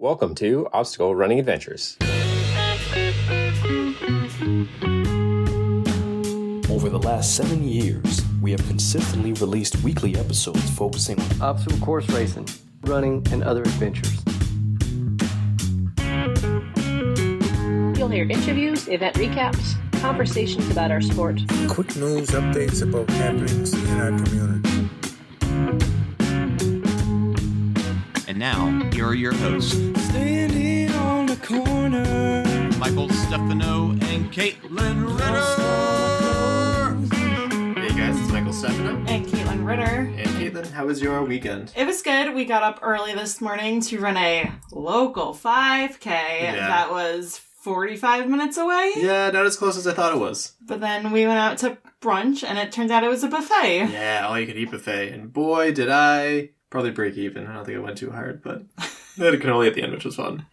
Welcome to Obstacle Running Adventures. Over the last 7 years, we have consistently released weekly episodes focusing on obstacle course racing, running, and other adventures. You'll hear interviews, event recaps, conversations about our sport, quick news updates about happenings in our community. And now, here are your hosts, Standing on the corner, Michael Stefano and Caitlin Ritter. Hey guys, it's Michael Stefano. And Caitlin Ritter. And Caitlin, how was your weekend? It was good. We got up early this morning to run a local 5K that was 45 minutes away. Yeah, not as close as I thought it was. But then we went out to brunch, and it turned out it was a buffet. Yeah, all-you-could-eat buffet. And boy, did I probably break even. I don't think I went too hard, but I had a cannoli at the end, which was fun.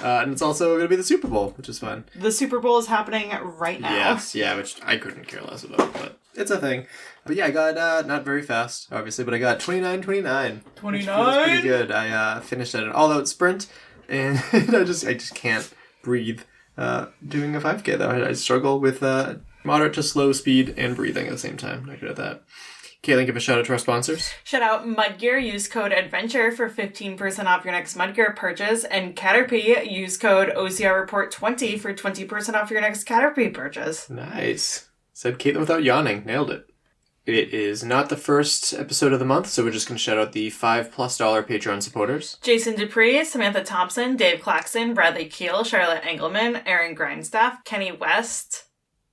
And it's also going to be the Super Bowl, which is fun. The Super Bowl is happening right now. Yes, yeah, which I couldn't care less about, but it's a thing. But yeah, I got, not very fast, obviously, but I got 29.29. 29? Which feels pretty good. I finished at an all-out sprint, and I just can't breathe doing a 5K, though. I struggle with moderate to slow speed and breathing at the same time. Not good at that. Caitlin, give a shout out to our sponsors. Shout out MudGear. Use code ADVENTURE for 15% off your next MudGear purchase. And Caterpie. Use code OCRReport20 for 20% off your next Caterpie purchase. Nice. Said Caitlin without yawning. Nailed it. It is not the first episode of the month, so we're just going to shout out the $5+ Patreon supporters. Jason Dupree, Samantha Thompson, Dave Claxon, Bradley Keel, Charlotte Engelman, Aaron Grindstaff, Kenny West,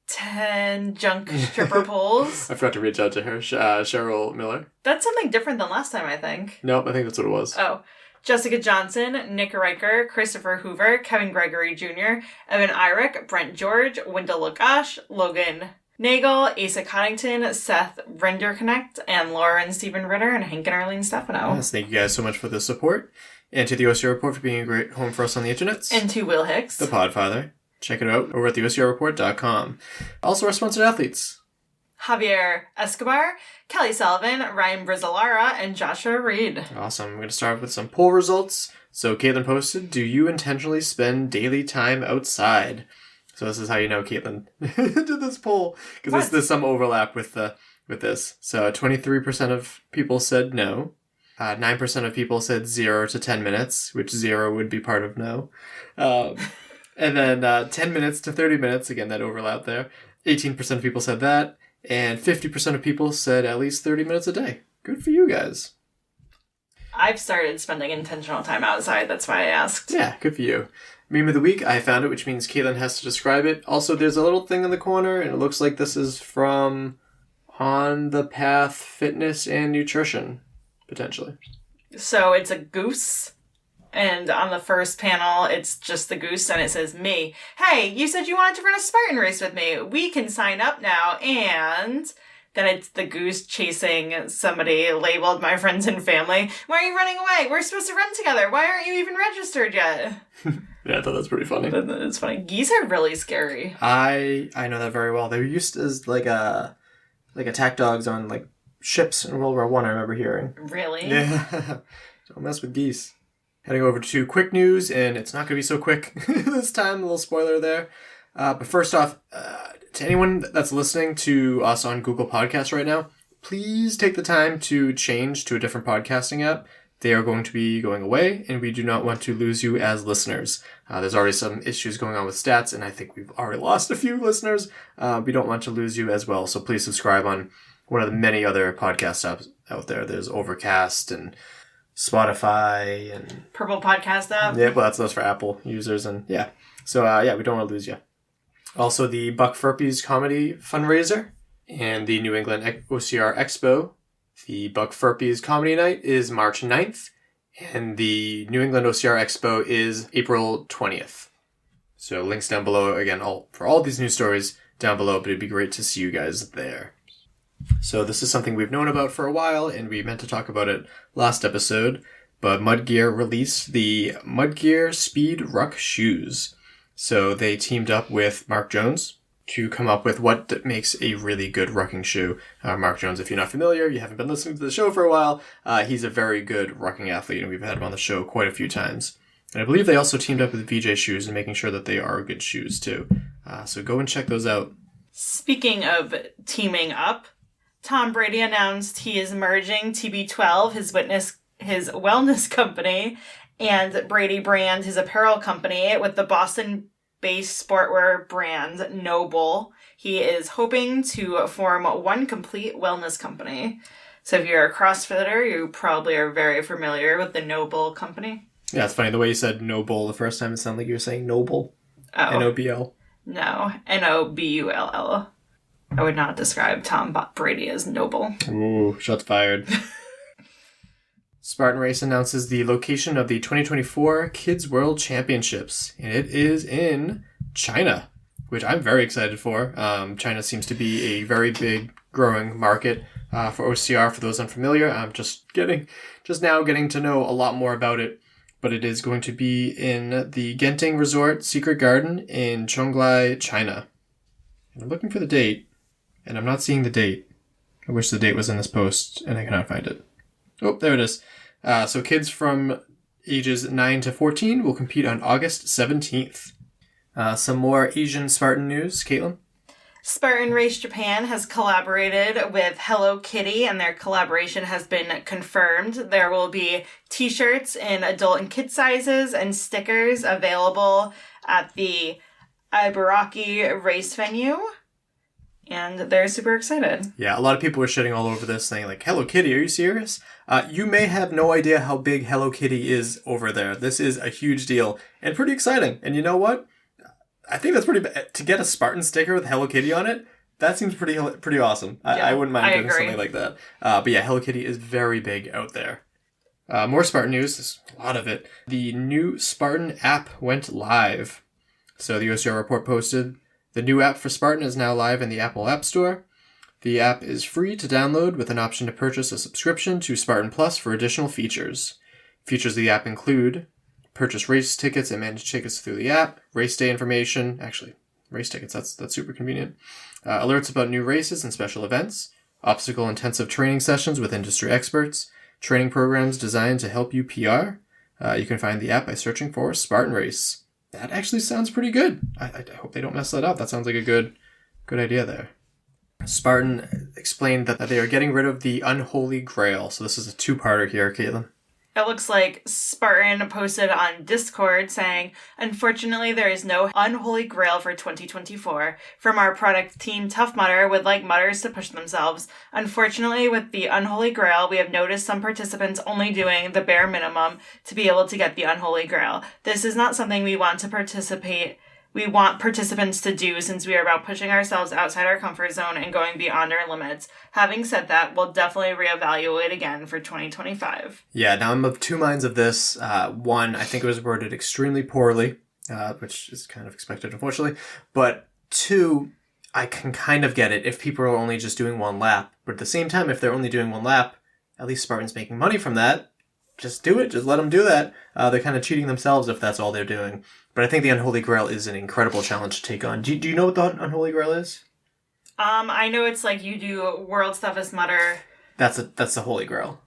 10 junk stripper poles. I forgot to reach out to her. Cheryl Miller. That's something different than last time, I think. Nope, I think that's what it was. Oh. Jessica Johnson, Nick Riker, Christopher Hoover, Kevin Gregory Jr., Evan Irick, Brent George, Wendell Lagash, Logan Nagel, Asa Coddington, Seth Renderconnect, and Laura and Stephen Ritter, and Hank and Arlene Stefano. Yes, thank you guys so much for the support. And to the OCR Report for being a great home for us on the internets. And to Will Hicks. The Podfather. Check it out over at theocrreport.com. Also our sponsored athletes. Javier Escobar, Kelly Sullivan, Ryan Brizolara, and Joshua Reed. Awesome. I'm going to start with some poll results. So Caitlin posted, do you intentionally spend daily time outside? So this is how you know Caitlin did this poll. Because there's some overlap with this. So 23% of people said no. 9% of people said 0 to 10 minutes, which 0 would be part of no. And then 10 minutes to 30 minutes, again, that overlap there. 18% of people said that. And 50% of people said at least 30 minutes a day. Good for you guys. I've started spending intentional time outside. That's why I asked. Yeah, good for you. Meme of the week, I found it, which means Caitlin has to describe it. Also, there's a little thing in the corner, and it looks like this is from On the Path Fitness and Nutrition, potentially. So it's a goose. And on the first panel, it's just the goose, and it says, me. Hey, you said you wanted to run a Spartan race with me. We can sign up now. And then it's the goose chasing somebody labeled my friends and family. Why are you running away? We're supposed to run together. Why aren't you even registered yet? Yeah, I thought that's pretty funny. It's funny. Geese are really scary. I know that very well. They were used as like attack dogs on like ships in World War I remember hearing. Really? Yeah. Don't mess with geese. Heading over to quick news, and it's not going to be so quick this time. A little spoiler there. But first off, to anyone that's listening to us on Google Podcasts right now, please take the time to change to a different podcasting app. They are going to be going away, and we do not want to lose you as listeners. There's already some issues going on with stats, and I think we've already lost a few listeners. We don't want to lose you as well, so please subscribe on one of the many other podcast apps out there. There's Overcast and Spotify and Purple Podcast app. Yeah, well, that's for Apple users, and yeah. So we don't want to lose you. Also, the Buck Furpies comedy fundraiser and the New England OCR Expo. The Buck Furpies comedy night is March 9th, and the New England OCR Expo is April 20th. So links down below again, for all these news stories down below. But it'd be great to see you guys there. So this is something we've known about for a while, and we meant to talk about it last episode, but MudGear released the MudGear Speed Ruck shoes. So they teamed up with Mark Jones to come up with what makes a really good rucking shoe. Mark Jones, if you're not familiar, you haven't been listening to the show for a while, he's a very good rucking athlete, and we've had him on the show quite a few times. And I believe they also teamed up with VJ Shoes and making sure that they are good shoes too. So go and check those out. Speaking of teaming up, Tom Brady announced he is merging TB12, his wellness company, and Brady Brand, his apparel company, with the Boston-based sportwear brand Noble. He is hoping to form one complete wellness company. So if you're a CrossFitter, you probably are very familiar with the Noble company. Yeah, it's funny. The way you said Noble the first time, it sounded like you were saying Noble. Oh. N-O-B-L. No, Nobull. I would not describe Tom Brady as noble. Ooh, shots fired. Spartan Race announces the location of the 2024 Kids World Championships, and it is in China, which I'm very excited for. China seems to be a very big, growing market for OCR. For those unfamiliar, I'm just now getting to know a lot more about it. But it is going to be in the Genting Resort Secret Garden in Chonglai, China. And I'm looking for the date, and I'm not seeing the date. I wish the date was in this post, and I cannot find it. Oh, there it is. So kids from ages 9 to 14 will compete on August 17th. Some more Asian Spartan news. Caitlin? Spartan Race Japan has collaborated with Hello Kitty, and their collaboration has been confirmed. There will be t-shirts in adult and kid sizes and stickers available at the Ibaraki race venue. And they're super excited. Yeah, a lot of people were shitting all over this, saying like, Hello Kitty, are you serious? You may have no idea how big Hello Kitty is over there. This is a huge deal and pretty exciting. And you know what? I think that's pretty to get a Spartan sticker with Hello Kitty on it. That seems pretty awesome. Yeah, I wouldn't mind getting agree. something like that. But yeah, Hello Kitty is very big out there. More Spartan news. There's a lot of it. The new Spartan app went live. So the OCR report posted, the new app for Spartan is now live in the Apple App Store. The app is free to download with an option to purchase a subscription to Spartan Plus for additional features. Features of the app include purchase race tickets and manage tickets through the app, race day information, actually, race tickets, that's super convenient, alerts about new races and special events, obstacle-intensive training sessions with industry experts, training programs designed to help you PR. You can find the app by searching for Spartan Race. That actually sounds pretty good. I hope they don't mess that up. That sounds like a good idea there. Spartan explained that they are getting rid of the Unholy Grail. So this is a two-parter here, Caitlin. It looks like Spartan posted on Discord saying, unfortunately, there is no Unholy Grail for 2024. From our product team, Tough Mudder would like mudders to push themselves. Unfortunately, with the Unholy Grail, we have noticed some participants only doing the bare minimum to be able to get the Unholy Grail. This is not something we want participants to do, since we are about pushing ourselves outside our comfort zone and going beyond our limits. Having said that, we'll definitely reevaluate again for 2025. Yeah, now I'm of two minds of this. One, I think it was worded extremely poorly, which is kind of expected, unfortunately. But two, I can kind of get it if people are only just doing one lap. But at the same time, if they're only doing one lap, at least Spartan's making money from that. Just do it. Just let them do that. They're kind of cheating themselves if that's all they're doing. But I think the Unholy Grail is an incredible challenge to take on. Do you know what the Unholy Grail is? I know it's like you do World's Toughest Mudder. That's the Holy Grail.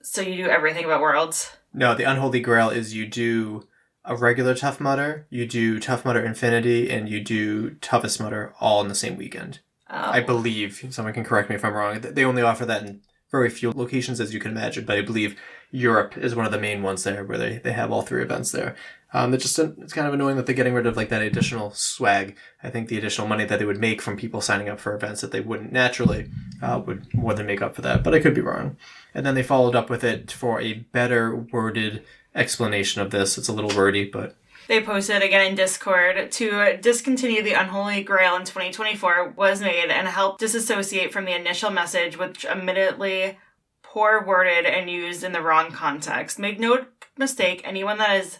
So you do everything but Worlds? No, the Unholy Grail is you do a regular Tough Mudder, you do Tough Mudder Infinity, and you do Toughest Mudder all in the same weekend. Oh. I believe. Someone can correct me if I'm wrong. They only offer that in very few locations, as you can imagine, but I believe Europe is one of the main ones there where they have all three events there. It's kind of annoying that they're getting rid of like that additional swag. I think the additional money that they would make from people signing up for events that they wouldn't naturally would more than make up for that, but I could be wrong. And then they followed up with it for a better worded explanation of this. It's a little wordy, but they posted again in Discord, to discontinue the Unholy Grail in 2024 was made and help disassociate from the initial message, which admittedly poor worded and used in the wrong context. Make no mistake, anyone that has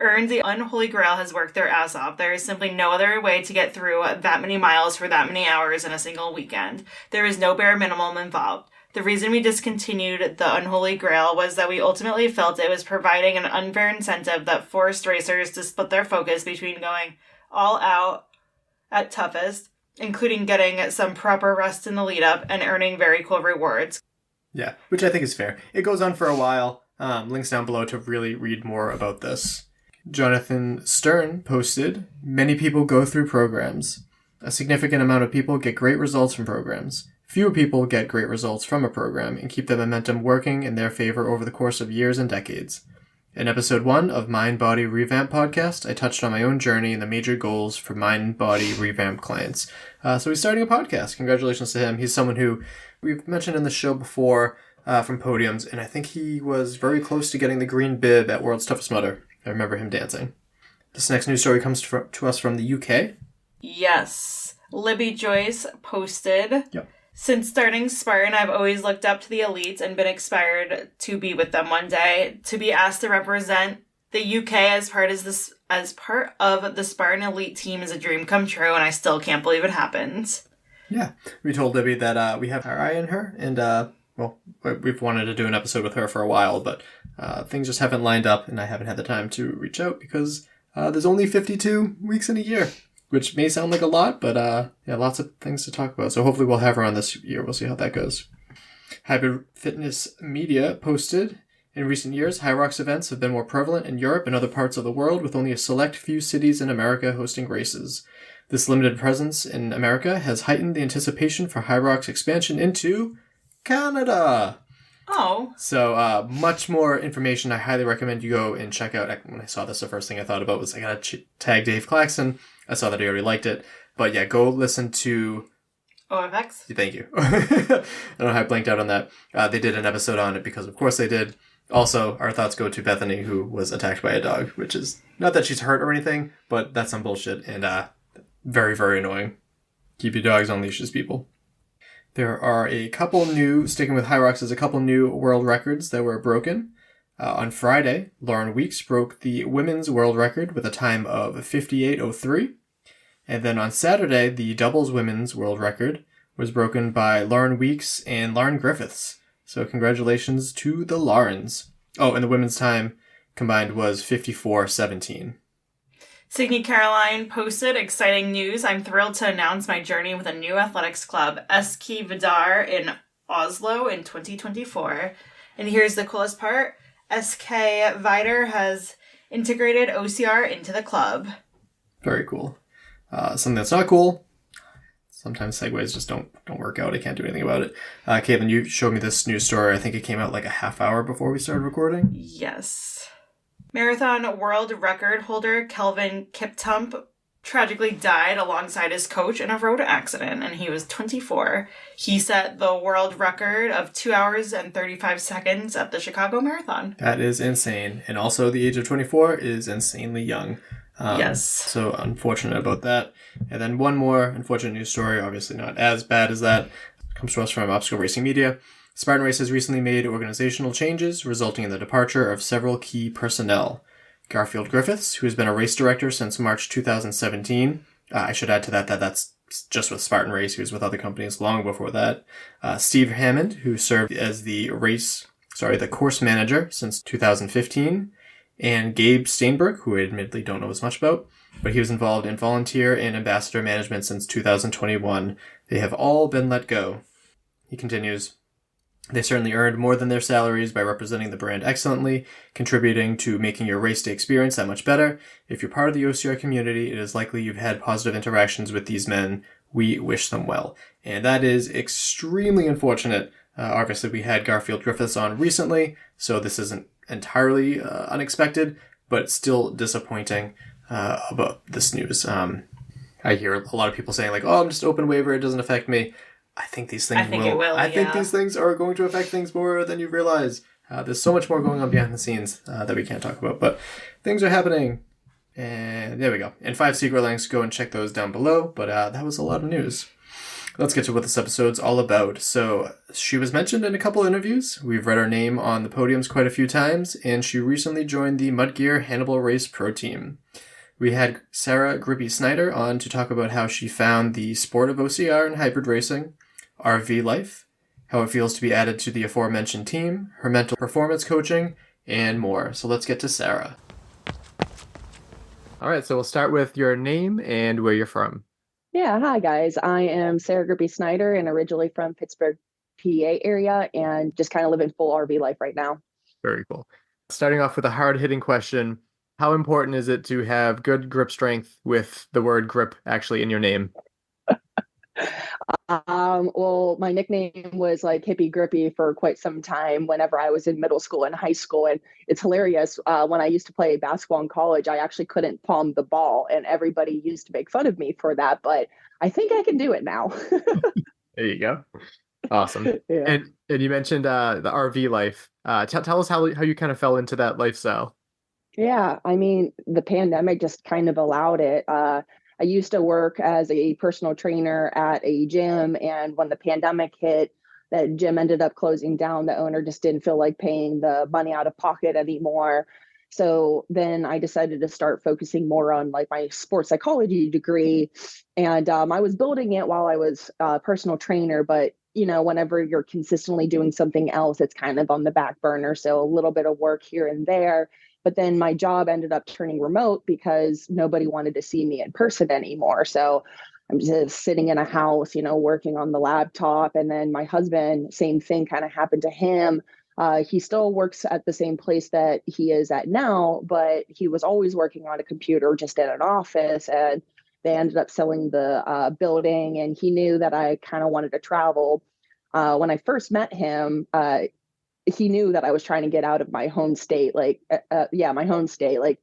earned the Unholy Grail has worked their ass off. There is simply no other way to get through that many miles for that many hours in a single weekend. There is no bare minimum involved. The reason we discontinued the Unholy Grail was that we ultimately felt it was providing an unfair incentive that forced racers to split their focus between going all out at toughest, including getting some proper rest in the lead up, and earning very cool rewards. Yeah, which I think is fair. It goes on for a while. Links down below to really read more about this. Jonathan Stern posted, "Many people go through programs. A significant amount of people get great results from programs. Fewer people get great results from a program and keep the momentum working in their favor over the course of years and decades. In episode 1 of Mind Body Revamp podcast, I touched on my own journey and the major goals for Mind Body Revamp clients." So he's starting a podcast. Congratulations to him. He's someone who we've mentioned in the show before from podiums, and I think he was very close to getting the green bib at World's Toughest Mudder. I remember him dancing. This next news story comes to us from the UK. Yes. Libby Joyce posted, Yep. "Since starting Spartan, I've always looked up to the elites and been inspired to be with them one day. To be asked to represent the UK as part of the Spartan elite team is a dream come true, and I still can't believe it happened." Yeah. We told Libby that we have our eye on her, and we've wanted to do an episode with her for a while, but things just haven't lined up, and I haven't had the time to reach out because there's only 52 weeks in a year, which may sound like a lot, but lots of things to talk about. So hopefully we'll have her on this year. We'll see how that goes. Hybrid Fitness Media posted, "In recent years, High Rocks events have been more prevalent in Europe and other parts of the world, with only a select few cities in America hosting races. This limited presence in America has heightened the anticipation for High Rocks expansion into Canada." Oh. So much more information. I highly recommend you go and check out. When I saw this, the first thing I thought about was I gotta tag Dave Claxton. I saw that he already liked it. But yeah, go listen to OFX? Thank you. I don't know how I blanked out on that. They did an episode on it because of course they did. Also, our thoughts go to Bethany, who was attacked by a dog, which is not that she's hurt or anything, but that's some bullshit and very, very annoying. Keep your dogs on leashes, people. There are sticking with High Rocks, there's a couple new world records that were broken. On Friday, Lauren Weeks broke the women's world record with a time of 58:03. And then on Saturday, the doubles women's world record was broken by Lauren Weeks and Lauren Griffiths. So congratulations to the Laurens. Oh, and the women's time combined was 54:17. Sydney Caroline posted, "Exciting news. I'm thrilled to announce my journey with a new athletics club, SK Vidar in Oslo in 2024. And here's the coolest part. SK Vidar has integrated OCR into the club." Very cool. Something that's not cool. Sometimes segues just don't work out. I can't do anything about it. Caitlin, you showed me this news story. I think it came out like a half hour before we started recording. Yes. Marathon world record holder Kelvin Kiptump tragically died alongside his coach in a road accident, and he was 24. He set the world record of 2 hours and 35 seconds at the Chicago Marathon. That is insane. And also the age of 24 is insanely young. Yes. So unfortunate about that. And then one more unfortunate news story, obviously not as bad as that, comes to us from Obstacle Racing Media. Spartan Race has recently made organizational changes, resulting in the departure of several key personnel. Garfield Griffiths, who has been a race director since March 2017. I should add to that's just with Spartan Race. He was with other companies long before that. Steve Hammond, who served as the course manager since 2015. And Gabe Steinberg, who I admittedly don't know as much about, but he was involved in volunteer and ambassador management since 2021. They have all been let go. He continues, "They certainly earned more than their salaries by representing the brand excellently, contributing to making your race day experience that much better. If you're part of the OCR community, it is likely you've had positive interactions with these men. We wish them well." And that is extremely unfortunate. Obviously, we had Garfield Griffiths on recently, so this isn't entirely unexpected, but still disappointing about this news. I hear a lot of people saying like, "Oh, I'm just open waiver, it doesn't affect me." I think these things I think these things are going to affect things more than you realize. There's so much more going on behind the scenes that we can't talk about, but things are happening. And there we go. And 5 secret links, go and check those down below. But that was a lot of news. Let's get to what this episode's all about. So she was mentioned in a couple interviews. We've read her name on the podiums quite a few times, and she recently joined the MudGear-Hannibal Race Pro Team. We had Sarah Grippi-Snyder on to talk about how she found the sport of OCR and hybrid racing, RV life, how it feels to be added to the aforementioned team, her mental performance coaching, and more. So let's get to Sarah. All right, so we'll start with your name and where you're from. Yeah, hi guys. I am Sarah Grippi-Snyder and originally from Pittsburgh, PA area, and just kind of living full RV life right now. Very cool. Starting off with a hard-hitting question. how important is it to have good grip strength with the word grip actually in your name? Well, my nickname was like Hippie Grippy for quite some time whenever I was in middle school and high school. And it's hilarious. When I used to play basketball in college, I actually couldn't palm the ball, and everybody used to make fun of me for that. But I think I can do it now. There you go. Awesome. Yeah. And you mentioned the RV life. Tell us how you kind of fell into that lifestyle. Yeah, I mean, the pandemic just kind of allowed it. I used to work as a personal trainer at a gym, and when the pandemic hit, that gym ended up closing down. The owner just didn't feel like paying the money out of pocket anymore. So then I decided to start focusing more on like my sports psychology degree, and I was building it while I was a personal trainer. But whenever you're consistently doing something else, it's kind of on the back burner. So a little bit of work here and there, but then my job ended up turning remote because nobody wanted to see me in person anymore. So I'm just sitting in a house, working on the laptop. And then my husband, same thing kind of happened to him. He still works at the same place that he is at now, but he was always working on a computer just in an office. And they ended up selling the building. And he knew that I kind of wanted to travel. When I first met him, he knew that I was trying to get out of my home state. My home state. Like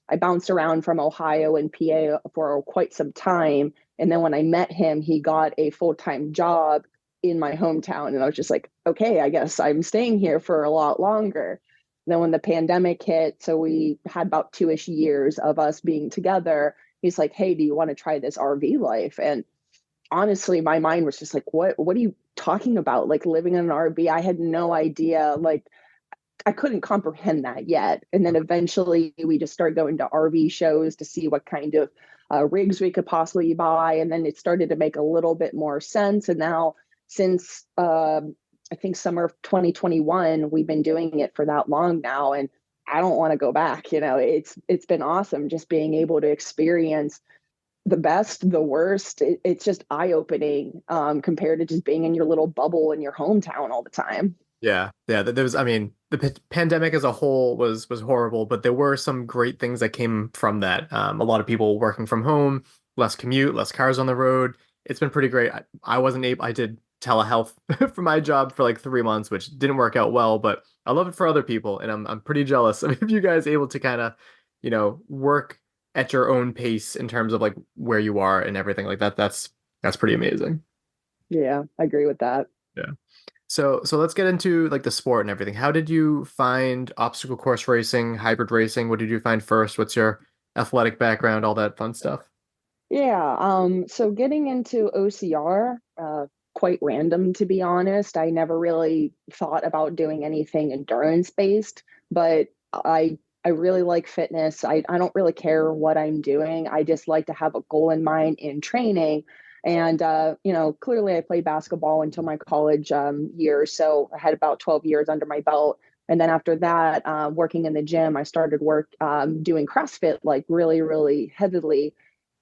I bounced around from Ohio and PA for quite some time. And then when I met him, he got a full-time job in my hometown. And I was just like, okay, I guess I'm staying here for a lot longer. Then when the pandemic hit, so we had about 2-ish years of us being together, he's like, hey, do you want to try this RV life? And honestly, my mind was just like, what are you talking about? Like living in an RV? I had no idea. Like I couldn't comprehend that yet. And then eventually we just started going to RV shows to see what kind of rigs we could possibly buy. And then it started to make a little bit more sense. And now since I think summer of 2021, we've been doing it for that long now. And I don't want to go back. It's been awesome just being able to experience the best, the worst. It's just eye-opening compared to just being in your little bubble in your hometown all the time. Yeah. There was, I mean, the pandemic as a whole was horrible, but there were some great things that came from that. A lot of people working from home, less commute, less cars on the road. It's been pretty great. I did telehealth for my job for like 3 months, which didn't work out well, but I love it for other people, and I'm pretty jealous of you guys able to kind of, work at your own pace in terms of like where you are and everything like that. That's pretty amazing. Yeah, I agree with that. Yeah. So let's get into like the sport and everything. How did you find obstacle course racing, hybrid racing? What did you find first? What's your athletic background, all that fun stuff? Yeah, so getting into OCR, quite random to be honest. I never really thought about doing anything endurance based, but I really like fitness. I don't really care what I'm doing. I just like to have a goal in mind in training. And, clearly I played basketball until my college years. So I had about 12 years under my belt. And then after that, working in the gym, I started doing CrossFit like really, really heavily.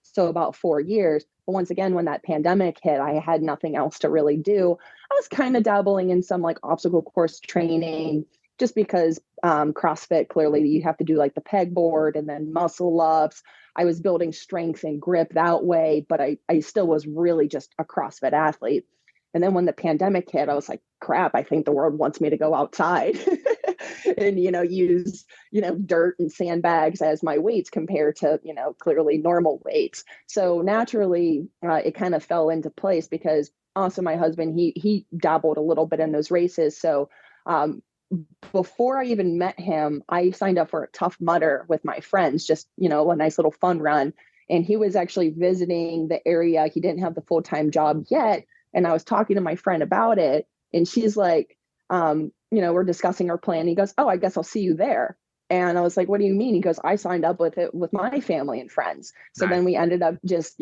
So about 4 years. But once again, when that pandemic hit, I had nothing else to really do. I was kind of dabbling in some like obstacle course training just because CrossFit, clearly you have to do like the pegboard and then muscle ups. I was building strength and grip that way, but I still was really just a CrossFit athlete. And then when the pandemic hit, I was like, crap, I think the world wants me to go outside and, use, dirt and sandbags as my weights compared to, clearly normal weights. So naturally, it kind of fell into place because also my husband, he dabbled a little bit in those races. So before I even met him, I signed up for a Tough Mudder with my friends, just, a nice little fun run. And he was actually visiting the area. He didn't have the full-time job yet. And I was talking to my friend about it. And she's like, we're discussing our plan. He goes, oh, I guess I'll see you there. And I was like, what do you mean? He goes, I signed up with it with my family and friends. So Nice. Then we ended up just,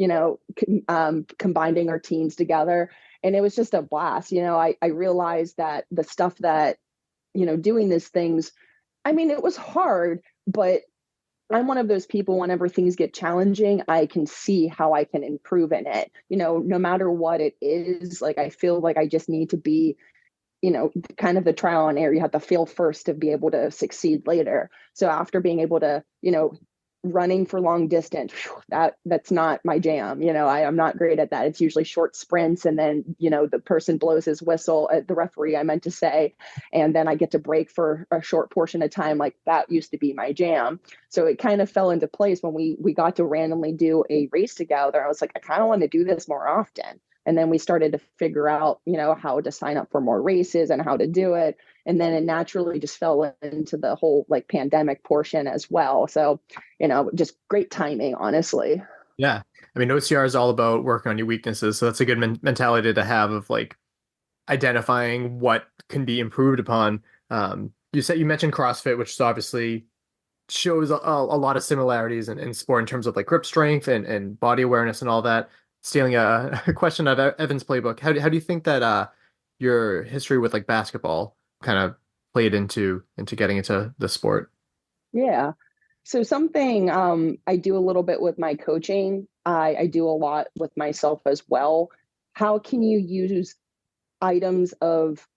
combining our teams together. And it was just a blast. I realized that the stuff that, doing these things, I mean, it was hard, but I'm one of those people, whenever things get challenging, I can see how I can improve in it. No matter what it is, like, I feel like I just need to be, kind of the trial and error. You have to fail first to be able to succeed later. So after being able to, running for long distance, that's not my jam. I'm not great at that. It's usually short sprints, and then, the person blows his whistle at the referee, I meant to say, and then I get to break for a short portion of time. Like that used to be my jam. So it kind of fell into place when we got to randomly do a race together. I was like, I kind of want to do this more often. And then we started to figure out, how to sign up for more races and how to do it. And then it naturally just fell into the whole like pandemic portion as well. So, just great timing, honestly. Yeah. I mean, OCR is all about working on your weaknesses. So that's a good mentality to have of like identifying what can be improved upon. You mentioned CrossFit, which is obviously shows a lot of similarities in sport in terms of like grip strength and body awareness and all that. Stealing a question of Evan's playbook, how do you think that your history with like basketball kind of played into getting into the sport? Yeah. So something I do a little bit with my coaching, I do a lot with myself as well. How can you use items of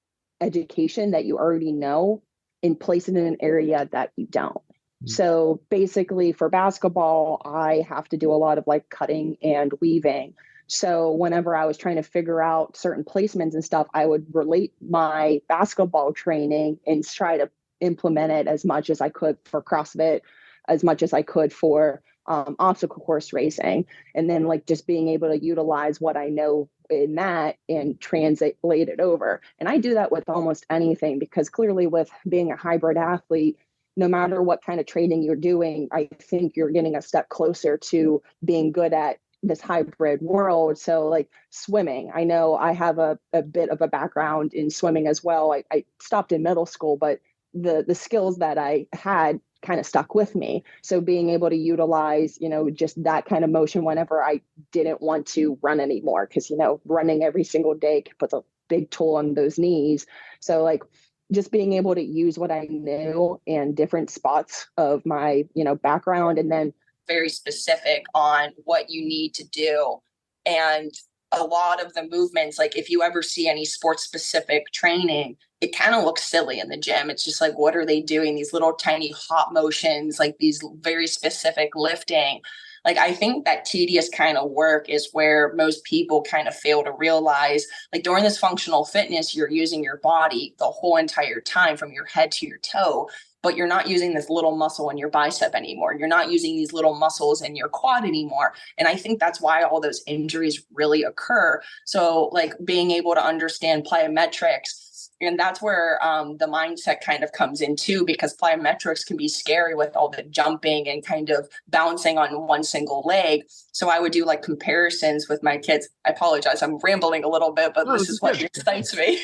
education that you already know and place it in an area that you don't? So basically for basketball, I have to do a lot of like cutting and weaving. So whenever I was trying to figure out certain placements and stuff, I would relate my basketball training and try to implement it as much as I could for CrossFit, as much as I could for obstacle course racing. And then like just being able to utilize what I know in that and translate it over. And I do that with almost anything, because clearly with being a hybrid athlete, no matter what kind of training you're doing, I think you're getting a step closer to being good at this hybrid world. So like swimming, I know I have a bit of a background in swimming as well. I stopped in middle school, but the skills that I had kind of stuck with me. So being able to utilize, just that kind of motion whenever I didn't want to run anymore, because, running every single day puts a big toll on those knees. So like just being able to use what I knew in different spots of my, background, and then very specific on what you need to do. And a lot of the movements, like if you ever see any sports specific training, it kind of looks silly in the gym. It's just like, what are they doing? These little tiny hop motions, like these very specific lifting. Like, I think that tedious kind of work is where most people kind of fail to realize, like during this functional fitness, you're using your body the whole entire time from your head to your toe, but you're not using this little muscle in your bicep anymore. You're not using these little muscles in your quad anymore. And I think that's why all those injuries really occur. So like being able to understand plyometrics, and that's where the mindset kind of comes in too, because plyometrics can be scary with all the jumping and kind of bouncing on one single leg. So I would do like comparisons with my kids. I apologize, I'm rambling a little bit, but this is what excites me.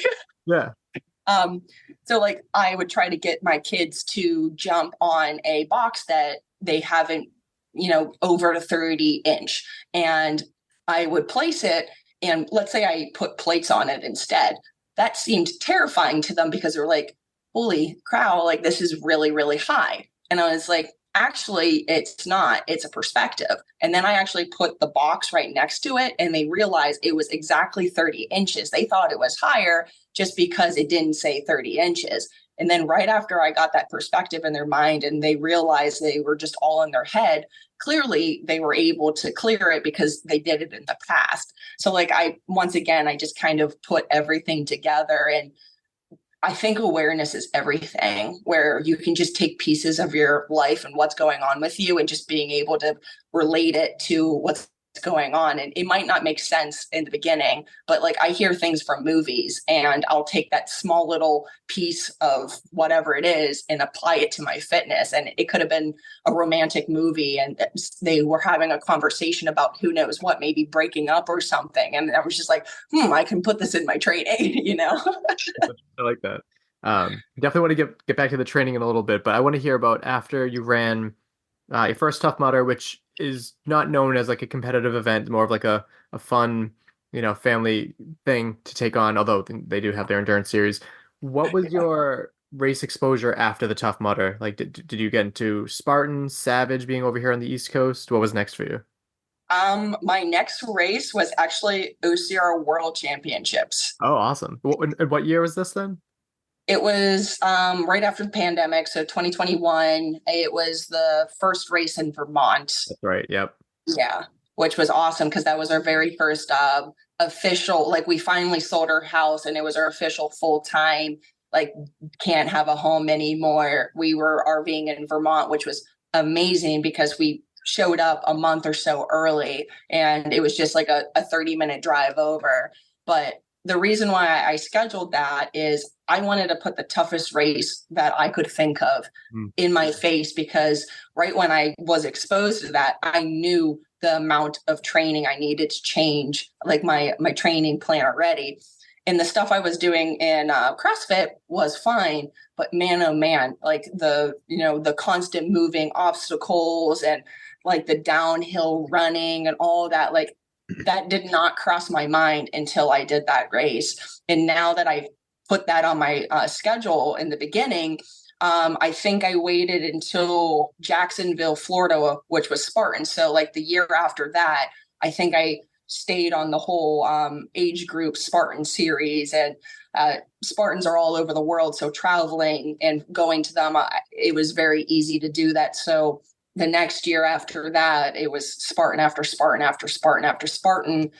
Yeah. So like I would try to get my kids to jump on a box that they haven't, over the 30-inch. And I would place it, and let's say I put plates on it instead. That seemed terrifying to them because they're like, holy cow, like this is really, really high. And I was like, actually, it's not, it's a perspective. And then I actually put the box right next to it, and they realized it was exactly 30 inches. They thought it was higher just because it didn't say 30 inches. And then right after I got that perspective in their mind and they realized they were just all in their head, clearly they were able to clear it because they did it in the past. So like I just kind of put everything together, and I think awareness is everything, where you can just take pieces of your life and what's going on with you and just being able to relate it to what's going on. And it might not make sense in the beginning, but like I hear things from movies and I'll take that small little piece of whatever it is and apply it to my fitness. And it could have been a romantic movie and they were having a conversation about who knows what, maybe breaking up or something. And I was just like, I can put this in my training, I like that. Definitely want to get back to the training in a little bit, but I want to hear about after you ran your first Tough Mudder, which is not known as like a competitive event, more of like a fun, family thing to take on, although they do have their endurance series. What was your race exposure after the Tough Mudder? Like, did you get into Spartan, Savage being over here on the East Coast? What was next for you? My next race was actually OCR World Championships. Oh, awesome. What year was this then? It was right after the pandemic, so 2021. It was the first race in Vermont. That's right. Yep. Yeah, which was awesome because that was our very first official, like we finally sold our house and it was our official full-time, like can't have a home anymore. We were RVing in Vermont, which was amazing because we showed up a month or so early and it was just like a 30-minute drive over. But the reason why I scheduled that is I wanted to put the toughest race that I could think of in my face, because right when I was exposed to that, I knew the amount of training I needed to change, like my training plan already. And the stuff I was doing in CrossFit was fine, but man, oh man, like the constant moving obstacles and like the downhill running and all that, like that did not cross my mind until I did that race. And now that I've put that on my schedule in the beginning, I think I waited until Jacksonville, Florida, which was Spartan. So like the year after that, I think I stayed on the whole age group Spartan series, and Spartans are all over the world. So traveling and going to them, it was very easy to do that. So the next year after that, it was Spartan after Spartan after Spartan after Spartan.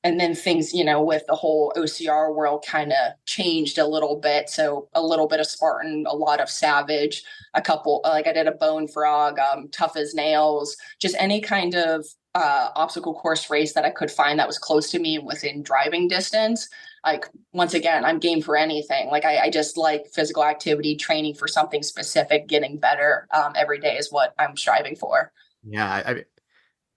And then things, with the whole OCR world kind of changed a little bit. So a little bit of Spartan, a lot of Savage, a couple, like I did a Bone Frog, Tough as Nails, just any kind of obstacle course race that I could find that was close to me and within driving distance. Like, once again, I'm game for anything. Like, I just like physical activity, training for something specific, getting better every day is what I'm striving for. Yeah.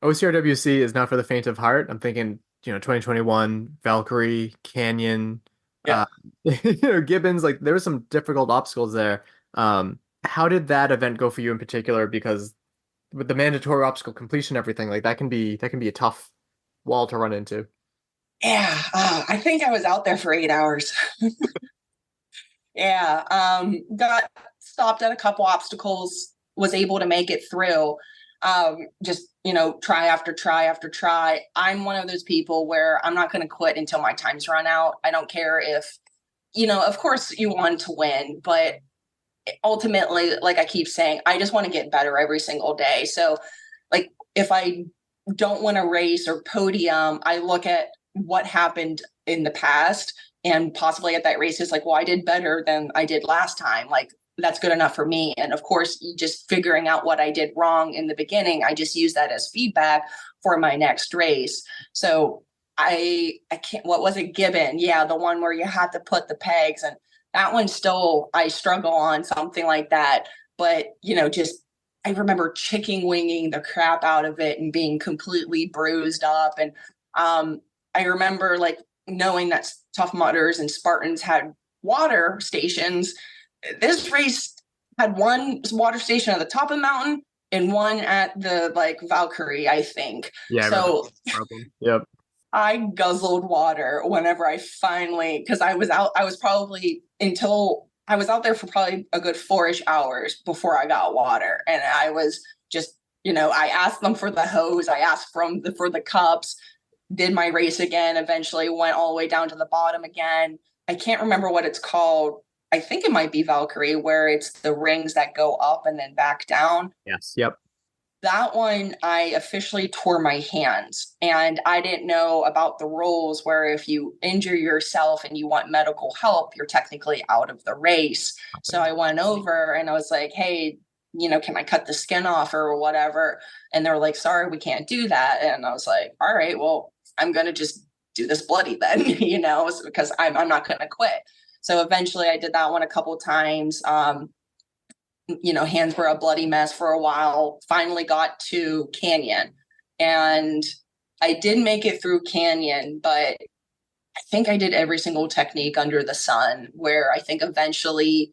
OCRWC is not for the faint of heart. I'm thinking, 2021, Valkyrie, Canyon, Yeah. Gibbons, like there were some difficult obstacles there. How did that event go for you in particular? Because with the mandatory obstacle completion, everything like that can be a tough wall to run into. Yeah, I think I was out there for 8 hours. Yeah, got stopped at a couple obstacles, was able to make it through. Just, try after try after try. I'm one of those people where I'm not going to quit until my time's run out. I don't care if, of course you want to win, but ultimately, like I keep saying, I just want to get better every single day. So like if I don't win a race or podium, I look at what happened in the past and possibly at that race is like, well, I did better than I did last time. Like that's good enough for me. And of course, just figuring out what I did wrong in the beginning, I just use that as feedback for my next race. So I can't, what was it? Gibbon. Yeah. The one where you had to put the pegs, and that one still, I struggle on something like that. But, I remember chicken winging the crap out of it and being completely bruised up. And I remember like knowing that Tough Mudders and Spartans had water stations. This race had one water station at the top of the mountain and one at the Valkyrie, I think. Yeah. So yep. I guzzled water whenever I finally, because I was out there for probably a good 4-ish hours before I got water. And I was just, I asked them for the hose. I asked for the cups, did my race again, eventually went all the way down to the bottom again. I can't remember what it's called. I think it might be Valkyrie, where it's the rings that go up and then back down. Yes. Yep. That one, I officially tore my hands, and I didn't know about the rules where if you injure yourself and you want medical help, you're technically out of the race. So I went over and I was like, hey, can I cut the skin off or whatever? And they were like, sorry, we can't do that. And I was like, all right, well, I'm going to just do this bloody then, because I'm not going to quit. So eventually I did that one a couple of times. Hands were a bloody mess for a while, finally got to Canyon, and I did make it through Canyon, but I think I did every single technique under the sun, where I think eventually,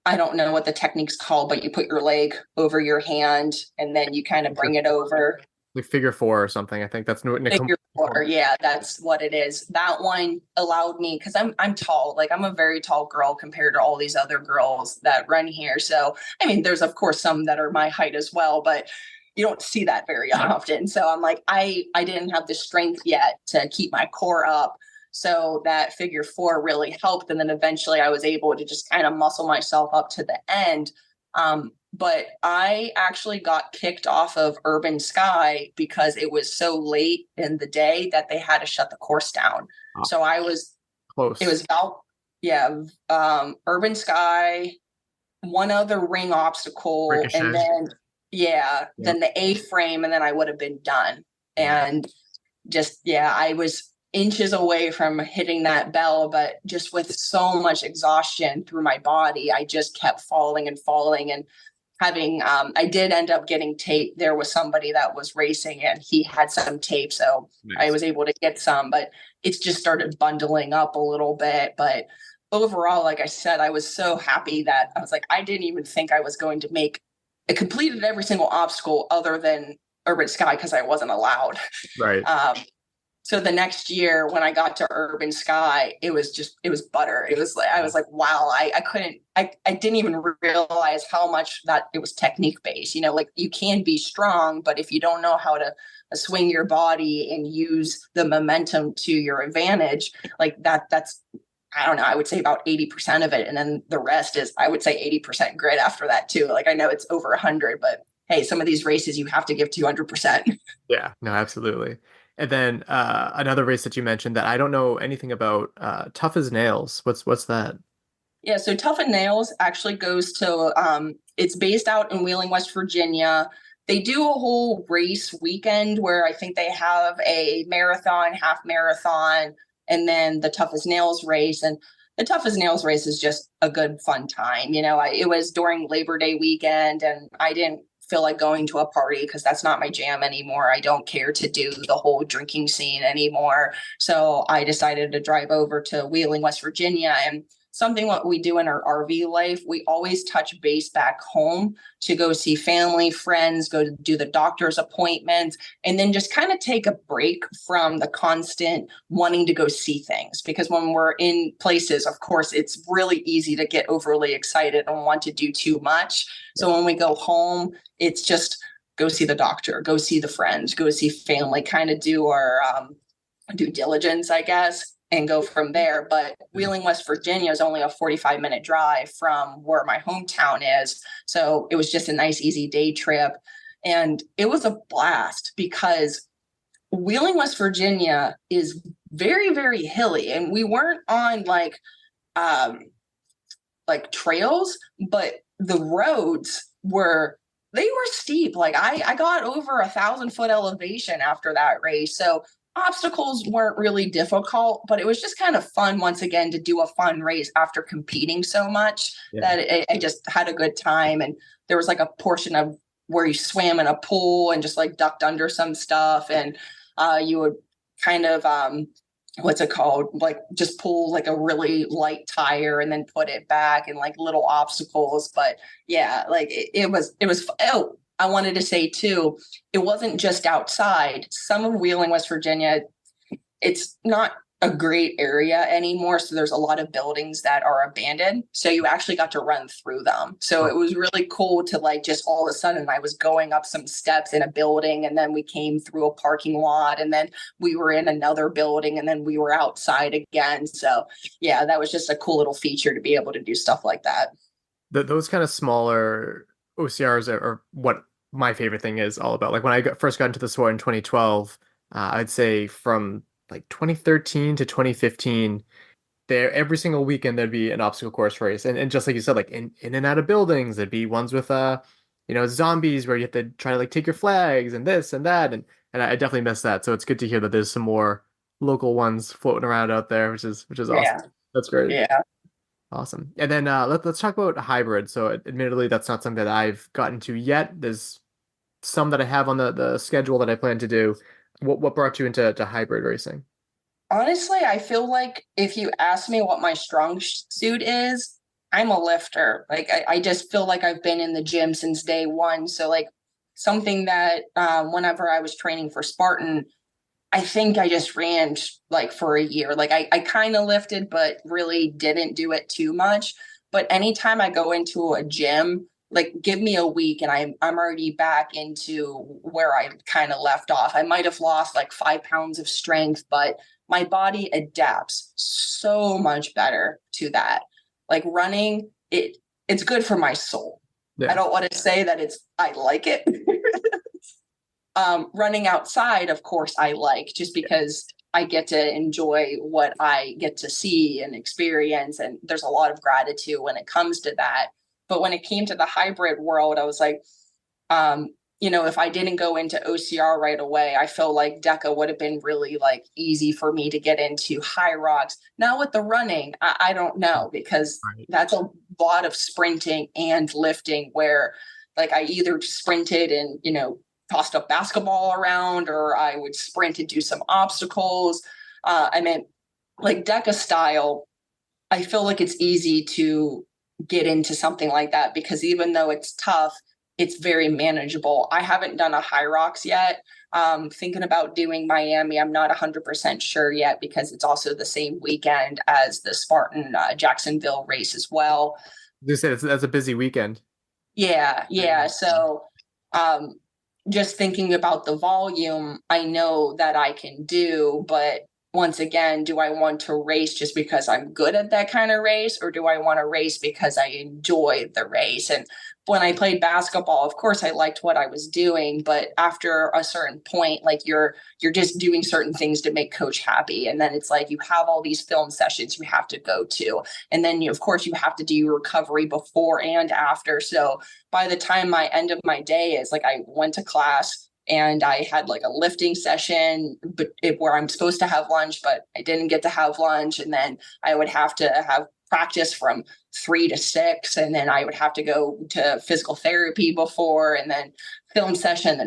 I don't know what the technique's called, but you put your leg over your hand and then you kind of bring it over. Like figure 4 or something. I think that's figure 4. Yeah, that's what it is. That one allowed me, because I'm tall. Like I'm a very tall girl compared to all these other girls that run here. So, I mean, there's of course some that are my height as well, but you don't see that very often. So I'm like, I didn't have the strength yet to keep my core up. So that figure 4 really helped. And then eventually I was able to just kind of muscle myself up to the end. But I actually got kicked off of Urban Sky because it was so late in the day that they had to shut the course down. Oh, so I was close. It was about, Urban Sky, one other ring obstacle, Ricochet. and then then the A-frame, and then I would have been done. And just I was inches away from hitting that bell, but just with so much exhaustion through my body, I just kept falling and falling. And having I did end up getting tape. There was somebody that was racing and he had some tape, so Nice. I was able to get some, but it's just started bundling up a little bit. But overall, like I said, I was so happy that I was like, I didn't even think I was going to make it. Completed every single obstacle other than Urban Sky because I wasn't allowed. Right. So the next year when I got to Urban Sky, it was butter. It was like, I was like, wow, I didn't even realize how much that it was technique based. Like you can be strong, but if you don't know how to swing your body and use the momentum to your advantage, like that's, I don't know, I would say about 80% of it. And then the rest is, I would say 80% grit after that too. Like I know it's over 100, but hey, some of these races you have to give 200%. Yeah, no, absolutely. And then another race that you mentioned that I don't know anything about, Tough as Nails. What's that? Yeah, so Tough as Nails actually goes to, it's based out in Wheeling, West Virginia. They do a whole race weekend where I think they have a marathon, half marathon, and then the Tough as Nails race. And the Tough as Nails race is just a good, fun time. It was during Labor Day weekend, and I didn't feel like going to a party because that's not my jam anymore. I don't care to do the whole drinking scene anymore. So I decided to drive over to Wheeling, West Virginia, and something what we do in our RV life, we always touch base back home to go see family, friends, go to do the doctor's appointments, and then just kind of take a break from the constant wanting to go see things. Because when we're in places, of course, it's really easy to get overly excited and want to do too much. So when we go home, it's just go see the doctor, go see the friends, go see family, kind of do our due diligence, I guess, and go from there. But Wheeling, West Virginia is only a 45-minute drive from where my hometown is. So it was just a nice, easy day trip. And it was a blast because Wheeling, West Virginia is very, very hilly. And we weren't on like trails, but the roads were steep. Like I got over 1,000-foot elevation after that race. So obstacles weren't really difficult, but it was just kind of fun once again to do a fun race after competing so much that I just had a good time. And there was like a portion of where you swam in a pool and just like ducked under some stuff. And you would kind of, what's it called? Like just pull like a really light tire and then put it back and like little obstacles. But yeah, like it was, oh, I wanted to say too, it wasn't just outside. Some of Wheeling, West Virginia, it's not a great area anymore. So there's a lot of buildings that are abandoned. So you actually got to run through them. So it was really cool to like just all of a sudden I was going up some steps in a building and then we came through a parking lot and then we were in another building and then we were outside again. So yeah, that was just a cool little feature to be able to do stuff like that. Those kind of smaller OCRs are what my favorite thing is all about. Like when I first got into the sport in 2012, I'd say from like 2013 to 2015, there every single weekend there'd be an obstacle course race, and just like you said, like in and out of buildings, there'd be ones with zombies where you have to try to like take your flags and this and that, and I definitely miss that. So it's good to hear that there's some more local ones floating around out there, which is awesome. That's great. Yeah. Awesome. And then let's talk about hybrid. So admittedly, that's not something that I've gotten to yet. There's some that I have on the schedule that I plan to do. What brought you into hybrid racing? Honestly, I feel like if you ask me what my strong suit is, I'm a lifter. Like I just feel like I've been in the gym since day one. So like something that whenever I was training for Spartan, I think I just ran like for a year. Like I kind of lifted, but really didn't do it too much. But anytime I go into a gym, like give me a week and I'm already back into where I kind of left off. I might have lost like 5 pounds of strength, but my body adapts so much better to that. Like running, it's good for my soul. Yeah. I don't want to say that I like it. Running outside, of course, I like, just because I get to enjoy what I get to see and experience. And there's a lot of gratitude when it comes to that. But when it came to the hybrid world, I was like, if I didn't go into OCR right away, I feel like DECA would have been really like easy for me to get into high rocks. Now with the running, I don't know, because that's a lot of sprinting and lifting where like I either sprinted and, tossed a basketball around, or I would sprint and do some obstacles. Like DECA style, I feel like it's easy to get into something like that because even though it's tough, it's very manageable. I haven't done a high rocks yet. Thinking about doing Miami. I'm not 100% sure yet because it's also the same weekend as the Spartan Jacksonville race as well. You said that's a busy weekend. Yeah. So just thinking about the volume, I know that I can do, but once again, do I want to race just because I'm good at that kind of race, or do I want to race because I enjoy the race? And when I played basketball, of course, I liked what I was doing, but after a certain point, like you're just doing certain things to make coach happy. And then it's like you have all these film sessions you have to go to. And then, of course, you have to do your recovery before and after. So by the time my end of my day is like I went to class, and I had like a lifting session where I'm supposed to have lunch, but I didn't get to have lunch. And then I would have to have practice from 3 to 6. And then I would have to go to physical therapy before, and then film session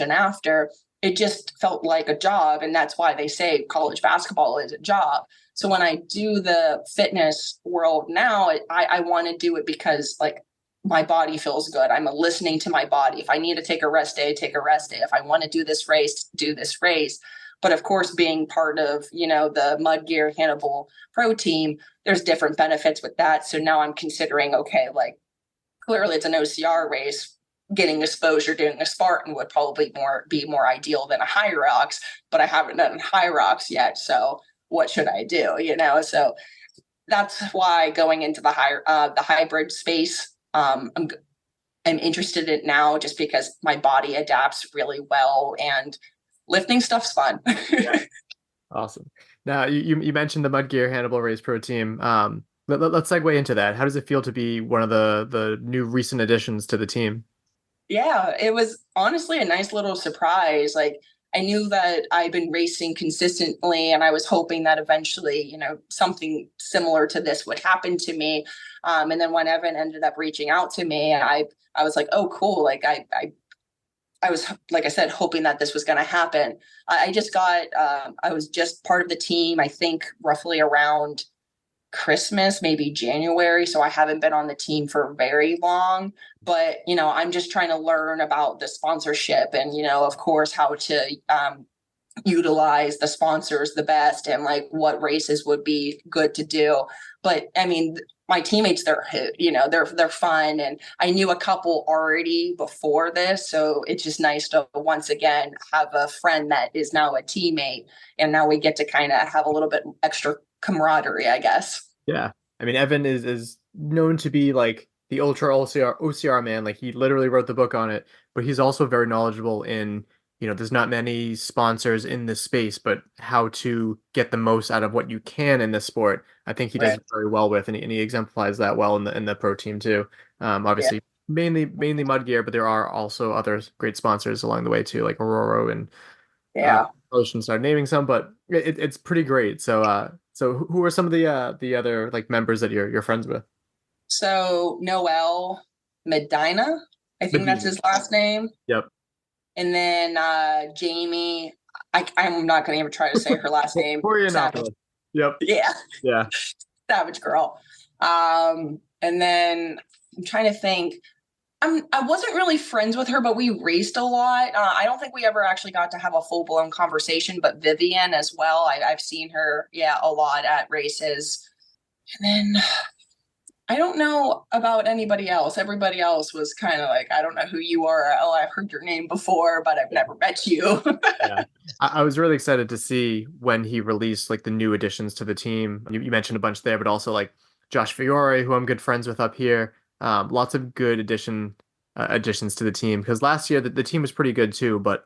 after. It just felt like a job. And that's why they say college basketball is a job. So when I do the fitness world now, I want to do it because like my body feels good. I'm listening to my body. If I need to take a rest day, take a rest day. If I want to do this race, do this race. But of course, being part of, the MudGear-Hannibal pro team, there's different benefits with that. So now I'm considering, okay, like clearly it's an OCR race. Getting exposure doing a Spartan would probably be more ideal than a high rocks, but I haven't done high rocks yet. So what should I do? So that's why going into the hybrid space, I'm interested in it now just because my body adapts really well and lifting stuff's fun. Awesome. Now you mentioned the MudGear-Hannibal Race Pro team. Let's segue into that. How does it feel to be one of the new recent additions to the team? Yeah, it was honestly a nice little surprise. Like I knew that I've been racing consistently and I was hoping that eventually, something similar to this would happen to me. And then when Evan ended up reaching out to me, I was like, oh, cool. Like I was, like I said, hoping that this was going to happen. I was just part of the team, I think roughly around Christmas, maybe January. So I haven't been on the team for very long, but, I'm just trying to learn about the sponsorship and, of course, how to utilize the sponsors the best and like what races would be good to do. But I mean, my teammates, they're fun. And I knew a couple already before this. So it's just nice to once again have a friend that is now a teammate. And now we get to kind of have a little bit extra camaraderie, I guess. Yeah. I mean, Evan is known to be like the ultra OCR man. Like he literally wrote the book on it, but he's also very knowledgeable in, there's not many sponsors in this space, but how to get the most out of what you can in this sport. I think he does very well with, and he exemplifies that well in the pro team too. Obviously mainly MudGear, but there are also other great sponsors along the way too, like Aurora and I shouldn't start naming some, but it's pretty great. So who are some of the other like members that you're friends with? So Noel Medina, I think that's his last name. Yep. And then Jamie, I'm not going to even try to say her last name. Savage. Yep. Yeah. Savage girl. And then I'm trying to think. I wasn't really friends with her, but we raced a lot. I don't think we ever actually got to have a full-blown conversation, but Vivian as well. I've seen her, a lot at races. And then I don't know about anybody else. Everybody else was kind of like, I don't know who you are. Oh, I've heard your name before, but I've never met you. Yeah. I was really excited to see when he released like the new additions to the team. You mentioned a bunch there, but also like Josh Fiore, who I'm good friends with up here. Lots of good additions to the team, because last year the team was pretty good too, but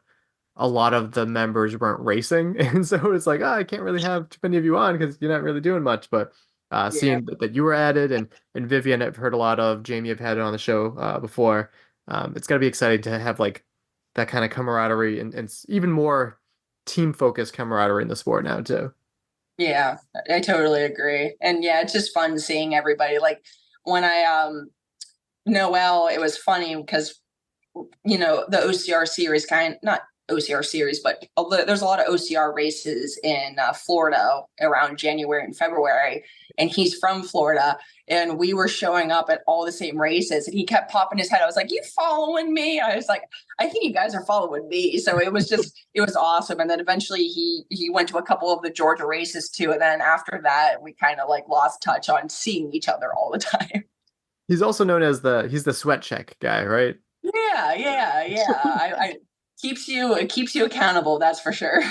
a lot of the members weren't racing, and so it's like, I can't really have too many of you on because you're not really doing much. But Yeah. seeing that you were added, and Vivian I've heard a lot of, Jamie I've had on the show before. It's gonna be exciting to have like that kind of camaraderie and even more team focused camaraderie in the sport now too. Yeah, I totally agree. And yeah, it's just fun seeing everybody. Like when Noel, it was funny because, the OCR series not OCR series, but there's a lot of OCR races in Florida around January and February. And he's from Florida, and we were showing up at all the same races, and he kept popping his head. I was like, "You following me?" I was like, "I think you guys are following me." So it was awesome. And then eventually he went to a couple of the Georgia races too. And then after that, we kind of like lost touch on seeing each other all the time. He's also known as he's the sweat check guy, right? Yeah. It keeps you accountable. That's for sure.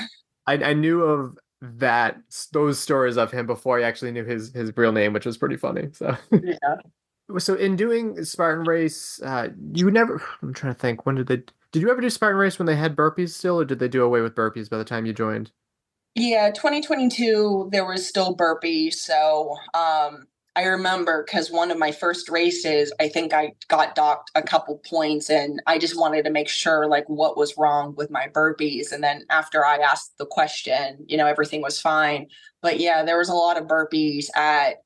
I knew of those stories of him before I actually knew his real name, which was pretty funny. So Yeah. So in doing Spartan Race, you never, I'm trying to think, did you ever do Spartan Race when they had burpees still, or did they do away with burpees by the time you joined? Yeah, 2022, there was still burpees. So I remember because one of my first races, I think I got docked a couple points, and I just wanted to make sure like what was wrong with my burpees. And then after I asked the question, everything was fine. But yeah, there was a lot of burpees at,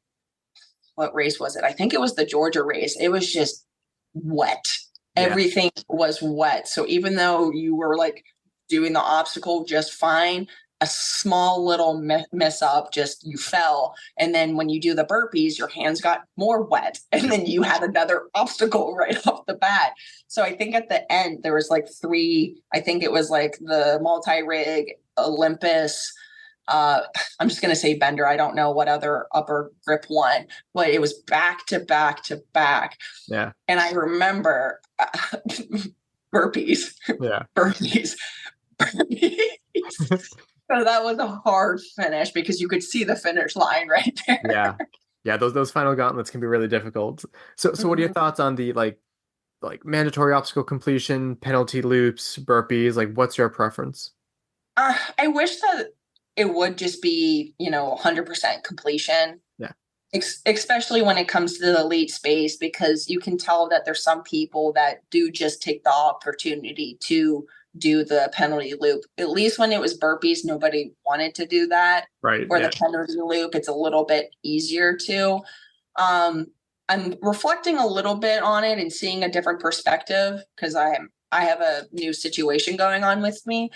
what race was it? I think it was the Georgia race. It was just wet. Yeah. Everything was wet. So even though you were like doing the obstacle just fine, a small little mess up, just you fell. And then when you do the burpees, your hands got more wet. And then you had another obstacle right off the bat. So I think at the end, there was like 3, I think it was like the multi-rig, Olympus. I'm just going to say Bender. I don't know what other upper grip one, but it was back to back to back. Yeah. And I remember burpees. Yeah. Burpees. So that was a hard finish because you could see the finish line right there. Yeah. Those final gauntlets can be really difficult. So what are your thoughts on the like mandatory obstacle completion, penalty loops, burpees? Like, what's your preference? I wish that it would just be, 100% completion. Yeah. Especially when it comes to the elite space, because you can tell that there's some people that do just take the opportunity to do the penalty loop. At least when it was burpees, nobody wanted to do that. Right. Or the penalty loop, it's a little bit easier to. I'm reflecting a little bit on it and seeing a different perspective because I have a new situation going on with me.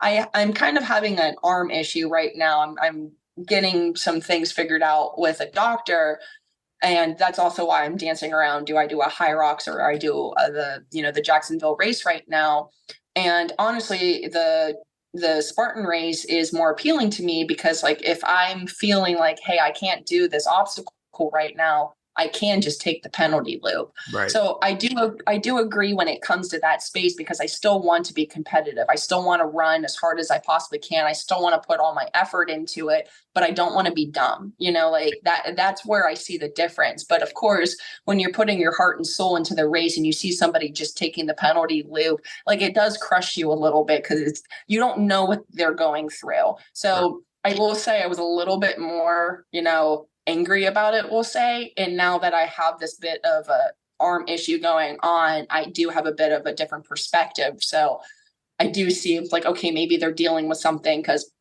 I'm kind of having an arm issue right now. I'm getting some things figured out with a doctor, and that's also why I'm dancing around. Do I do a high rocks or I do the Jacksonville race right now? And honestly, the Spartan race is more appealing to me because like if I'm feeling like, hey, I can't do this obstacle right now, I can just take the penalty loop. Right. So I do agree when it comes to that space because I still want to be competitive. I still want to run as hard as I possibly can. I still want to put all my effort into it, but I don't want to be dumb. Like that's where I see the difference. But of course, when you're putting your heart and soul into the race and you see somebody just taking the penalty loop, like it does crush you a little bit because you don't know what they're going through. So I will say I was a little bit more, angry about it, we'll say. And now that I have this bit of a arm issue going on, I do have a bit of a different perspective. So I do see it's like, okay, maybe they're dealing with something because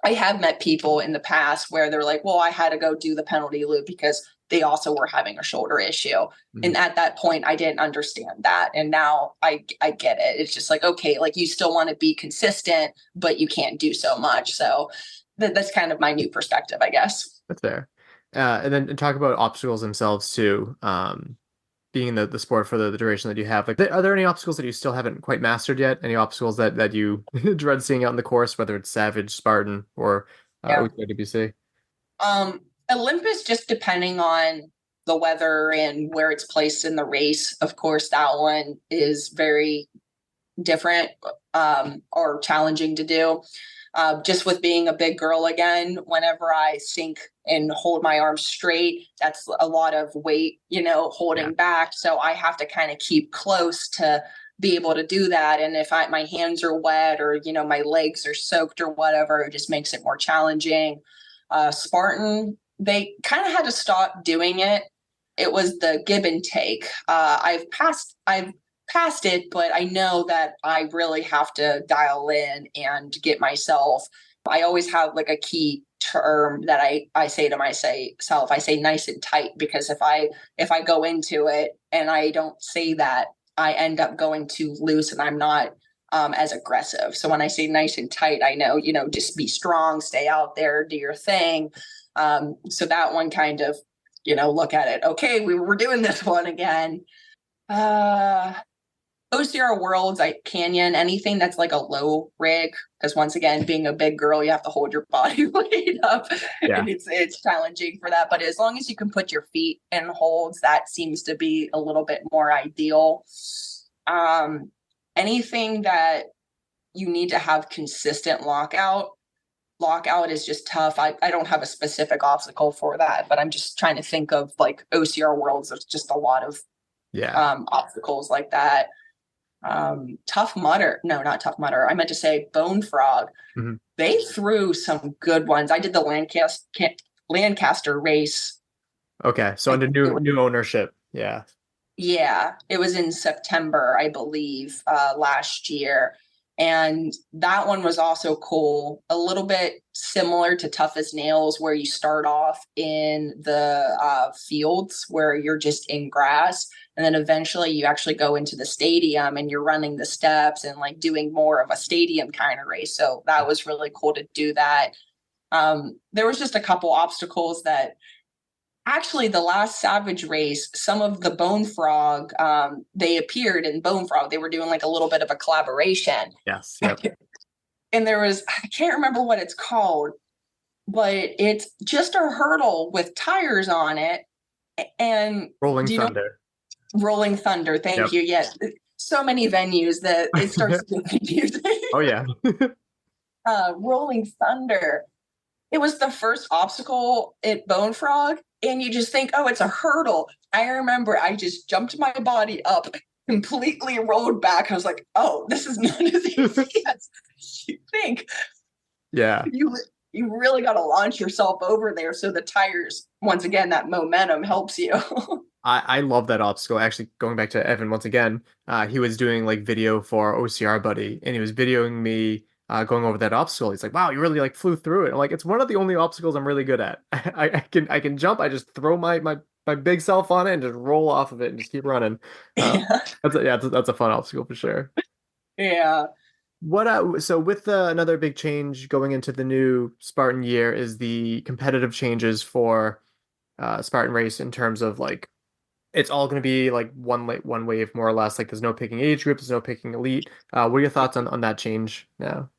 I have met people in the past where they're like, well, I had to go do the penalty loop because they also were having a shoulder issue. Mm-hmm. And at that point, I didn't understand that. And now I get it. It's just like, okay, like you still want to be consistent, but you can't do so much. So that's kind of my new perspective, I guess. That's fair. And then talk about obstacles themselves too. Being in the sport for the duration that you have, like, are there any obstacles that you still haven't quite mastered yet? Any obstacles that you dread seeing out in the course, whether it's Savage, Spartan, or OWC? Olympus, just depending on the weather and where it's placed in the race. Of course, that one is very different or challenging to do. Just with being a big girl again, whenever I sink and hold my arms straight, that's a lot of weight, holding back. So I have to kind of keep close to be able to do that. And if my hands are wet or, my legs are soaked or whatever, it just makes it more challenging. Spartan, they kind of had to stop doing it. It was the give and take. I've passed it, but I know that I really have to dial in and get myself. I always have like a key term that I say to myself. I say nice and tight, because if I go into it and I don't say that, I end up going too loose and I'm not as aggressive. So when I say nice and tight, I know, just be strong, stay out there, do your thing. So that one kind of, look at it. Okay, we're doing this one again. OCR Worlds, Canyon, anything that's like a low rig, because once again, being a big girl, you have to hold your body weight up. Yeah. And it's challenging for that. But as long as you can put your feet in holds, that seems to be a little bit more ideal. Anything that you need to have consistent lockout is just tough. I don't have a specific obstacle for that, but I'm just trying to think of like OCR Worlds. There's just a lot of obstacles like that. Tough Mudder. No, not Tough Mudder. I meant to say Bone Frog. Mm-hmm. They threw some good ones. I did the Lancaster race. Okay, so under new ownership. Yeah. Yeah, it was in September, I believe, last year. And that one was also cool. A little bit similar to Tough as Nails, where you start off in the fields where you're just in grass. And then eventually you actually go into the stadium and you're running the steps and like doing more of a stadium kind of race. So that was really cool to do that. There was just a couple obstacles that actually the last Savage race, some of the Bone Frog, they appeared in Bone Frog. They were doing like a little bit of a collaboration. Yes. Yep. And there was, I can't remember what it's called, but it's just a hurdle with tires on it. And Rolling Thunder. Rolling Thunder. Thank you. Yes. So many venues that it starts to get confusing. Oh, yeah. Rolling Thunder. It was the first obstacle at Bone Frog. And you just think, oh, it's a hurdle. I remember I just jumped my body up, completely rolled back. I was like, oh, this is not as easy as you think. Yeah. You really got to launch yourself over there. So the tires, once again, that momentum helps you. I love that obstacle. Actually, going back to Evan once again, he was doing like video for OCR Buddy, and he was videoing me going over that obstacle. He's like, wow, you really like flew through it. I'm like, it's one of the only obstacles I'm really good at. I can jump. I just throw my big self on it and just roll off of it and just keep running. That's a fun obstacle for sure. Yeah. So with another big change going into the new Spartan year is the competitive changes for Spartan Race, in terms of like, it's all going to be like one wave more or less. Like there's no picking age group, there's no picking elite. What are your thoughts on that change now?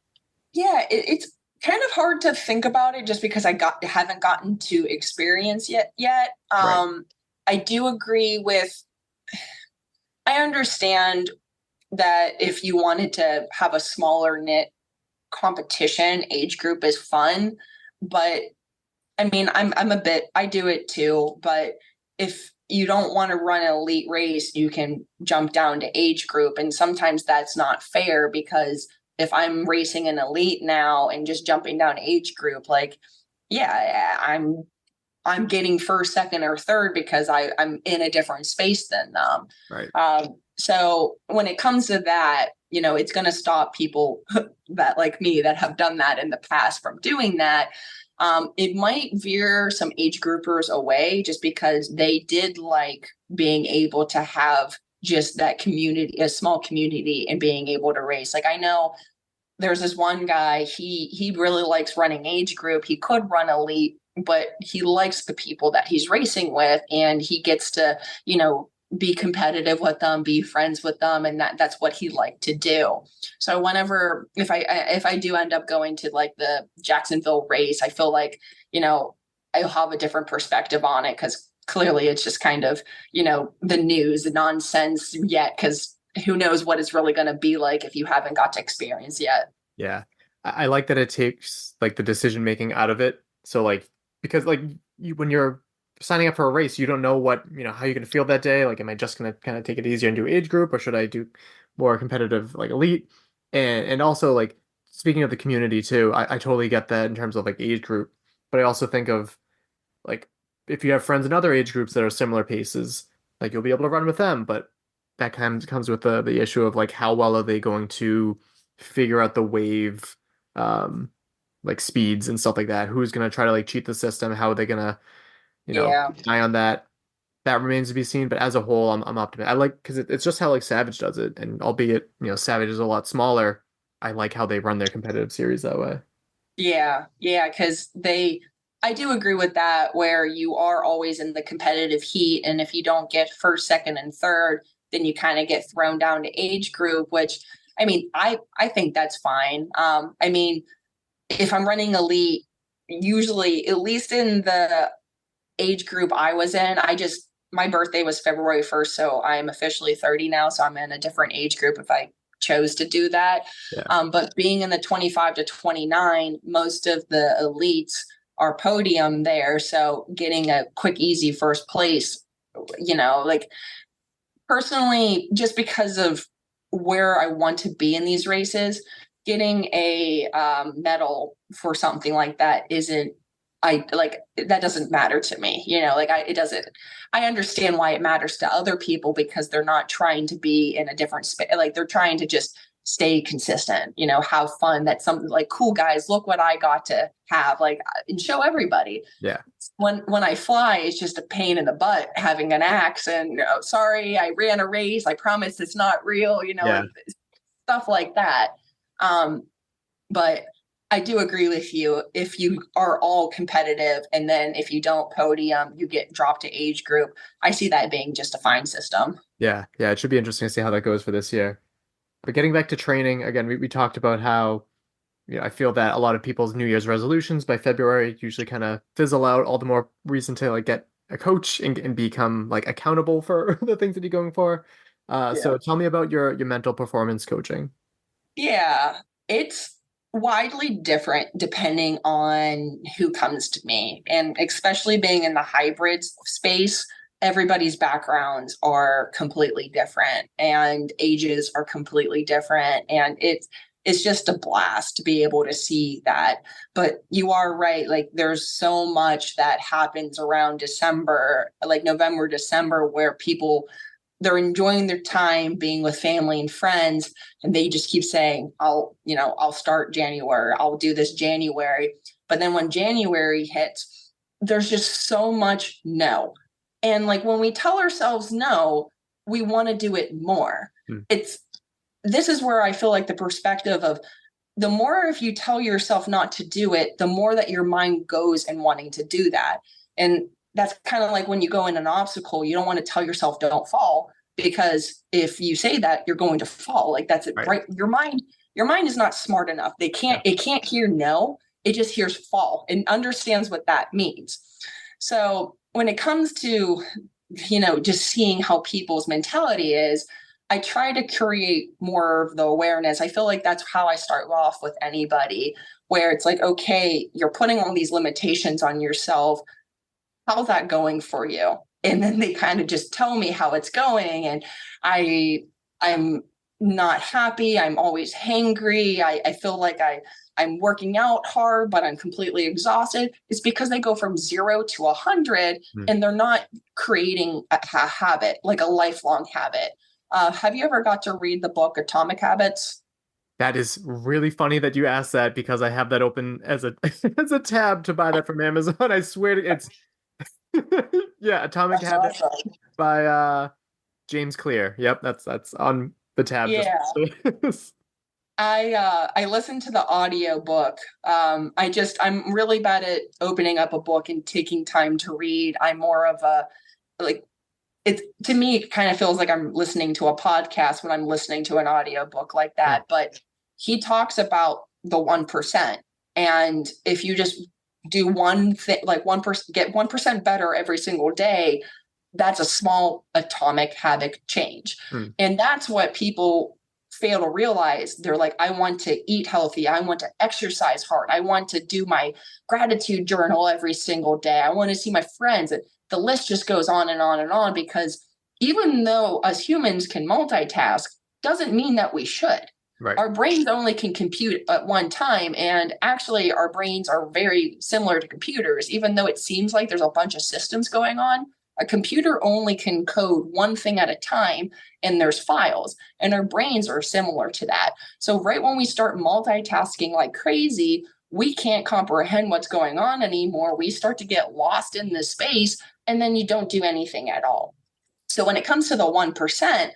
Yeah, it's kind of hard to think about it just because I haven't gotten to experience yet. Right. I do agree with. I understand that if you wanted to have a smaller knit competition, age group is fun, but I mean, I do it too, but if you don't want to run an elite race, you can jump down to age group. And sometimes that's not fair, because if I'm racing an elite now and just jumping down age group, like, yeah, I'm getting first, second, or third because I'm in a different space than them. Right. So when it comes to that, it's going to stop people that like me that have done that in the past from doing that. It might veer some age groupers away just because they did like being able to have just that community, a small community, and being able to race. Like I know there's this one guy, he really likes running age group. He could run elite, but he likes the people that he's racing with, and he gets to, be competitive with them, be friends with them. And that's what he liked to do. So whenever, if I do end up going to like the Jacksonville race, I feel like, I'll have a different perspective on it, because clearly it's just kind of, the news, the nonsense yet, because who knows what it's really going to be like if you haven't got to experience yet. Yeah. I like that it takes like the decision making out of it. So like, because like when you're signing up for a race, you don't know what, how you're going to feel that day. Like, am I just going to kind of take it easier and do age group, or should I do more competitive, like elite? And also like, speaking of the community too, I totally get that in terms of like age group, but I also think of like, if you have friends in other age groups that are similar paces, like you'll be able to run with them, but that comes with the issue of like, how well are they going to figure out the wave, like speeds and stuff like that? Who's going to try to like cheat the system? How are they going to, keep an eye on that? That remains to be seen. But as a whole, I'm optimistic. I like, because it's just how like Savage does it, and albeit Savage is a lot smaller, I like how they run their competitive series that way. Yeah, because I do agree with that, where you are always in the competitive heat, and if you don't get first, second, and third, then you kind of get thrown down to age group, which, I mean, I think that's fine. I mean, if I'm running elite, usually, at least in the age group I was in, my birthday was February 1st, so I'm officially 30 now, so I'm in a different age group if I chose to do that. Yeah. But being in the 25 to 29, most of the elites are podium there, so getting a quick, easy first place, like personally, just because of where I want to be in these races, getting a medal for something like that that doesn't matter to me, it doesn't. I understand why it matters to other people, because they're not trying to be in a different space. Like, they're trying to just stay consistent, have fun. That's something like, cool, guys, look what I got to have, like, and show everybody. Yeah. When I fly, it's just a pain in the butt having an accident. Sorry, I ran a race. I promise it's not real, stuff like that. But I do agree with you. If you are all competitive, and then if you don't podium, you get dropped to age group, I see that being just a fine system. Yeah. It should be interesting to see how that goes for this year. But getting back to training, again, we talked about how, I feel that a lot of people's New Year's resolutions by February usually kind of fizzle out, all the more reason to like get a coach and become like accountable for the things that you're going for. So tell me about your mental performance coaching. Yeah, it's widely different depending on who comes to me, and especially being in the hybrid space, everybody's backgrounds are completely different and ages are completely different, and it's just a blast to be able to see that. But you are right, like, there's so much that happens around December, like November, December, where they're enjoying their time being with family and friends, and they just keep saying, I'll start January, I'll do this January. But then when January hits, there's just so much no. And like, when we tell ourselves no, we want to do it more. This is where I feel like the perspective of the more, if you tell yourself not to do it, the more that your mind goes in wanting to do that. And that's kind of like when you go in an obstacle, you don't want to tell yourself don't fall, because if you say that, you're going to fall. Like, that's it, right? Your mind is not smart enough. It can't hear no. It just hears fall and understands what that means. So when it comes to, just seeing how people's mentality is, I try to create more of the awareness. I feel like that's how I start off with anybody, where it's like, okay, you're putting all these limitations on yourself. How's that going for you? And then they kind of just tell me how it's going. And I'm not happy. I'm always hangry. I feel like I'm working out hard, but I'm completely exhausted. It's because they go from 0 to 100 and they're not creating a habit, like a lifelong habit. Have you ever got to read the book Atomic Habits? That is really funny that you asked that, because I have that open as a tab to buy that from Amazon. I swear it's Atomic Habits by James Clear. Yep, that's on the tab. Yeah. I listened to the audio book. I'm really bad at opening up a book and taking time to read. I'm more of a, like, to me, it kind of feels like I'm listening to a podcast when I'm listening to an audio book like that. But he talks about the 1%. And if you just do one thing, like 1%, get 1% better every single day, that's a small atomic habit change. And that's what people fail to realize. They're like, I want to eat healthy. I want to exercise hard. I want to do my gratitude journal every single day. I want to see my friends. And the list just goes on and on and on, because even though us humans can multitask, doesn't mean that we should. Right. Our brains only can compute at one time. And actually, our brains are very similar to computers, even though it seems like there's a bunch of systems going on. A computer only can code one thing at a time, and there's files, and our brains are similar to that. So right when we start multitasking like crazy, we can't comprehend what's going on anymore. We start to get lost in this space, and then you don't do anything at all. So when it comes to the 1%,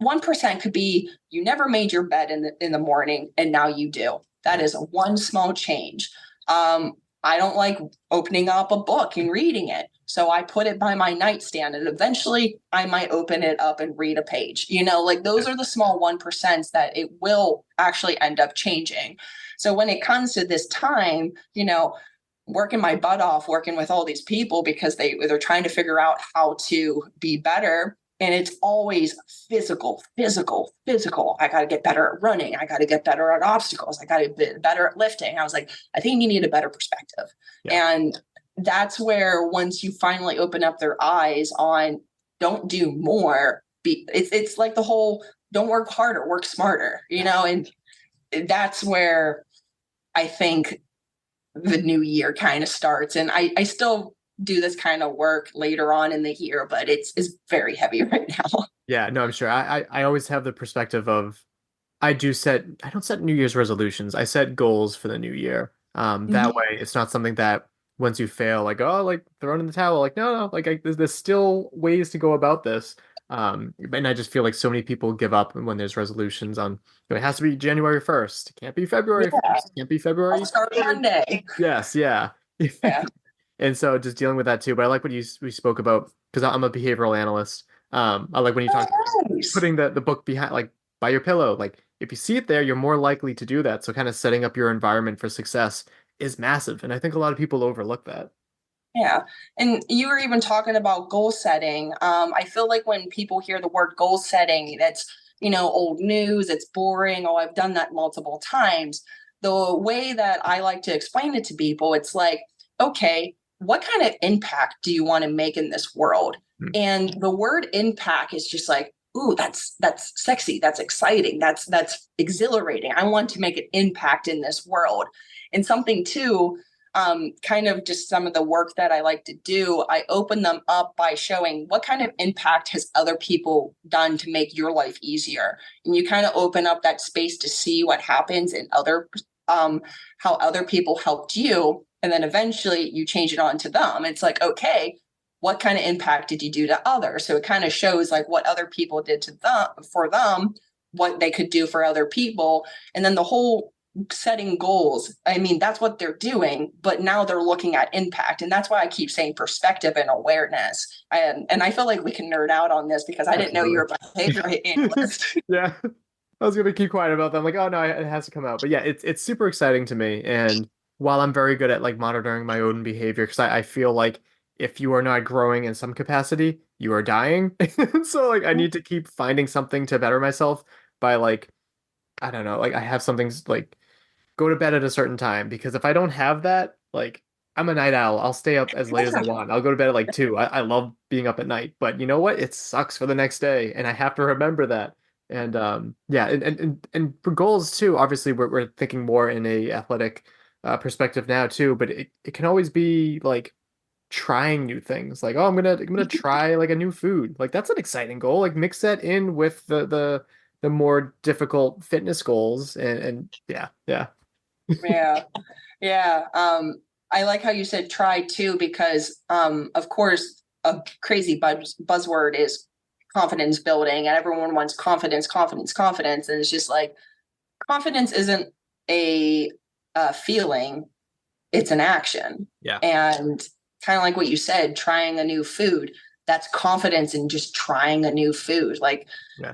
1% could be you never made your bed in the morning, and now you do. That is one small change. I don't like opening up a book and reading it, so I put it by my nightstand, and eventually I might open it up and read a page. Like those are the small 1% that it will actually end up changing. So when it comes to this time, working my butt off, working with all these people because they're trying to figure out how to be better. And it's always physical. I got to get better at running. I got to get better at obstacles. I got to get better at lifting. I was like, I think you need a better perspective. Yeah. And that's where once you finally open up their eyes on don't do more, it's like the whole don't work harder, work smarter, and that's where I think the new year kind of starts. And I still do this kind of work later on in the year, but it's very heavy right now. Yeah, no, I'm sure. I always have the perspective of I don't set New Year's resolutions. I set goals for the new year. That way it's not something that once you fail, like, oh, like thrown in the towel, like, no, like there's still ways to go about this. And I just feel like so many people give up when there's resolutions on, it has to be January 1st. It can't be February 1st. It can't be February. I'll start Monday. Yes. Yeah. And so just dealing with that too. But I like what we spoke about, because I'm a behavioral analyst. I like when you talk putting the book behind, like by your pillow, like if you see it there, you're more likely to do that. So kind of setting up your environment for success is massive. And I think a lot of people overlook that. Yeah. And you were even talking about goal setting. I feel like when people hear the word goal setting, that's, old news, it's boring. Oh, I've done that multiple times. The way that I like to explain it to people, it's like, okay, what kind of impact do you want to make in this world? And the word impact is just like, ooh, that's sexy. That's exciting. That's exhilarating. I want to make an impact in this world. And something too, kind of just some of the work that I like to do, I open them up by showing what kind of impact has other people done to make your life easier. And you kind of open up that space to see what happens in how other people helped you. And then eventually you change it on to them. It's like, okay, what kind of impact did you do to others? So it kind of shows like what other people did for them, what they could do for other people. And then the whole setting goals, I mean, that's what they're doing, but now they're looking at impact. And that's why I keep saying perspective and awareness. And I feel like we can nerd out on this because I didn't know you were a behavior analyst. Yeah. I was going to keep quiet about that. I'm like, oh no, it has to come out. But yeah, it's super exciting to me. And while I'm very good at like monitoring my own behavior, because I feel like if you are not growing in some capacity, you are dying. So like I need to keep finding something to better myself by like, I don't know, like I have something like go to bed at a certain time, because if I don't have that, like I'm a night owl. I'll stay up as late as I want. I'll go to bed at like 2. I love being up at night, but you know what? It sucks for the next day, and I have to remember that. And yeah, and for goals too, obviously we're thinking more in a athletic perspective now too, but it can always be like trying new things. Like, oh, I'm gonna try like a new food. Like that's an exciting goal. Like mix that in with the more difficult fitness goals, and yeah. I like how you said try too, because of course a crazy buzzword is confidence building, and everyone wants confidence, and it's just like confidence isn't a feeling, it's an action. Yeah. And kind of like what you said, trying a new food, that's confidence in just trying a new food. Like, yeah,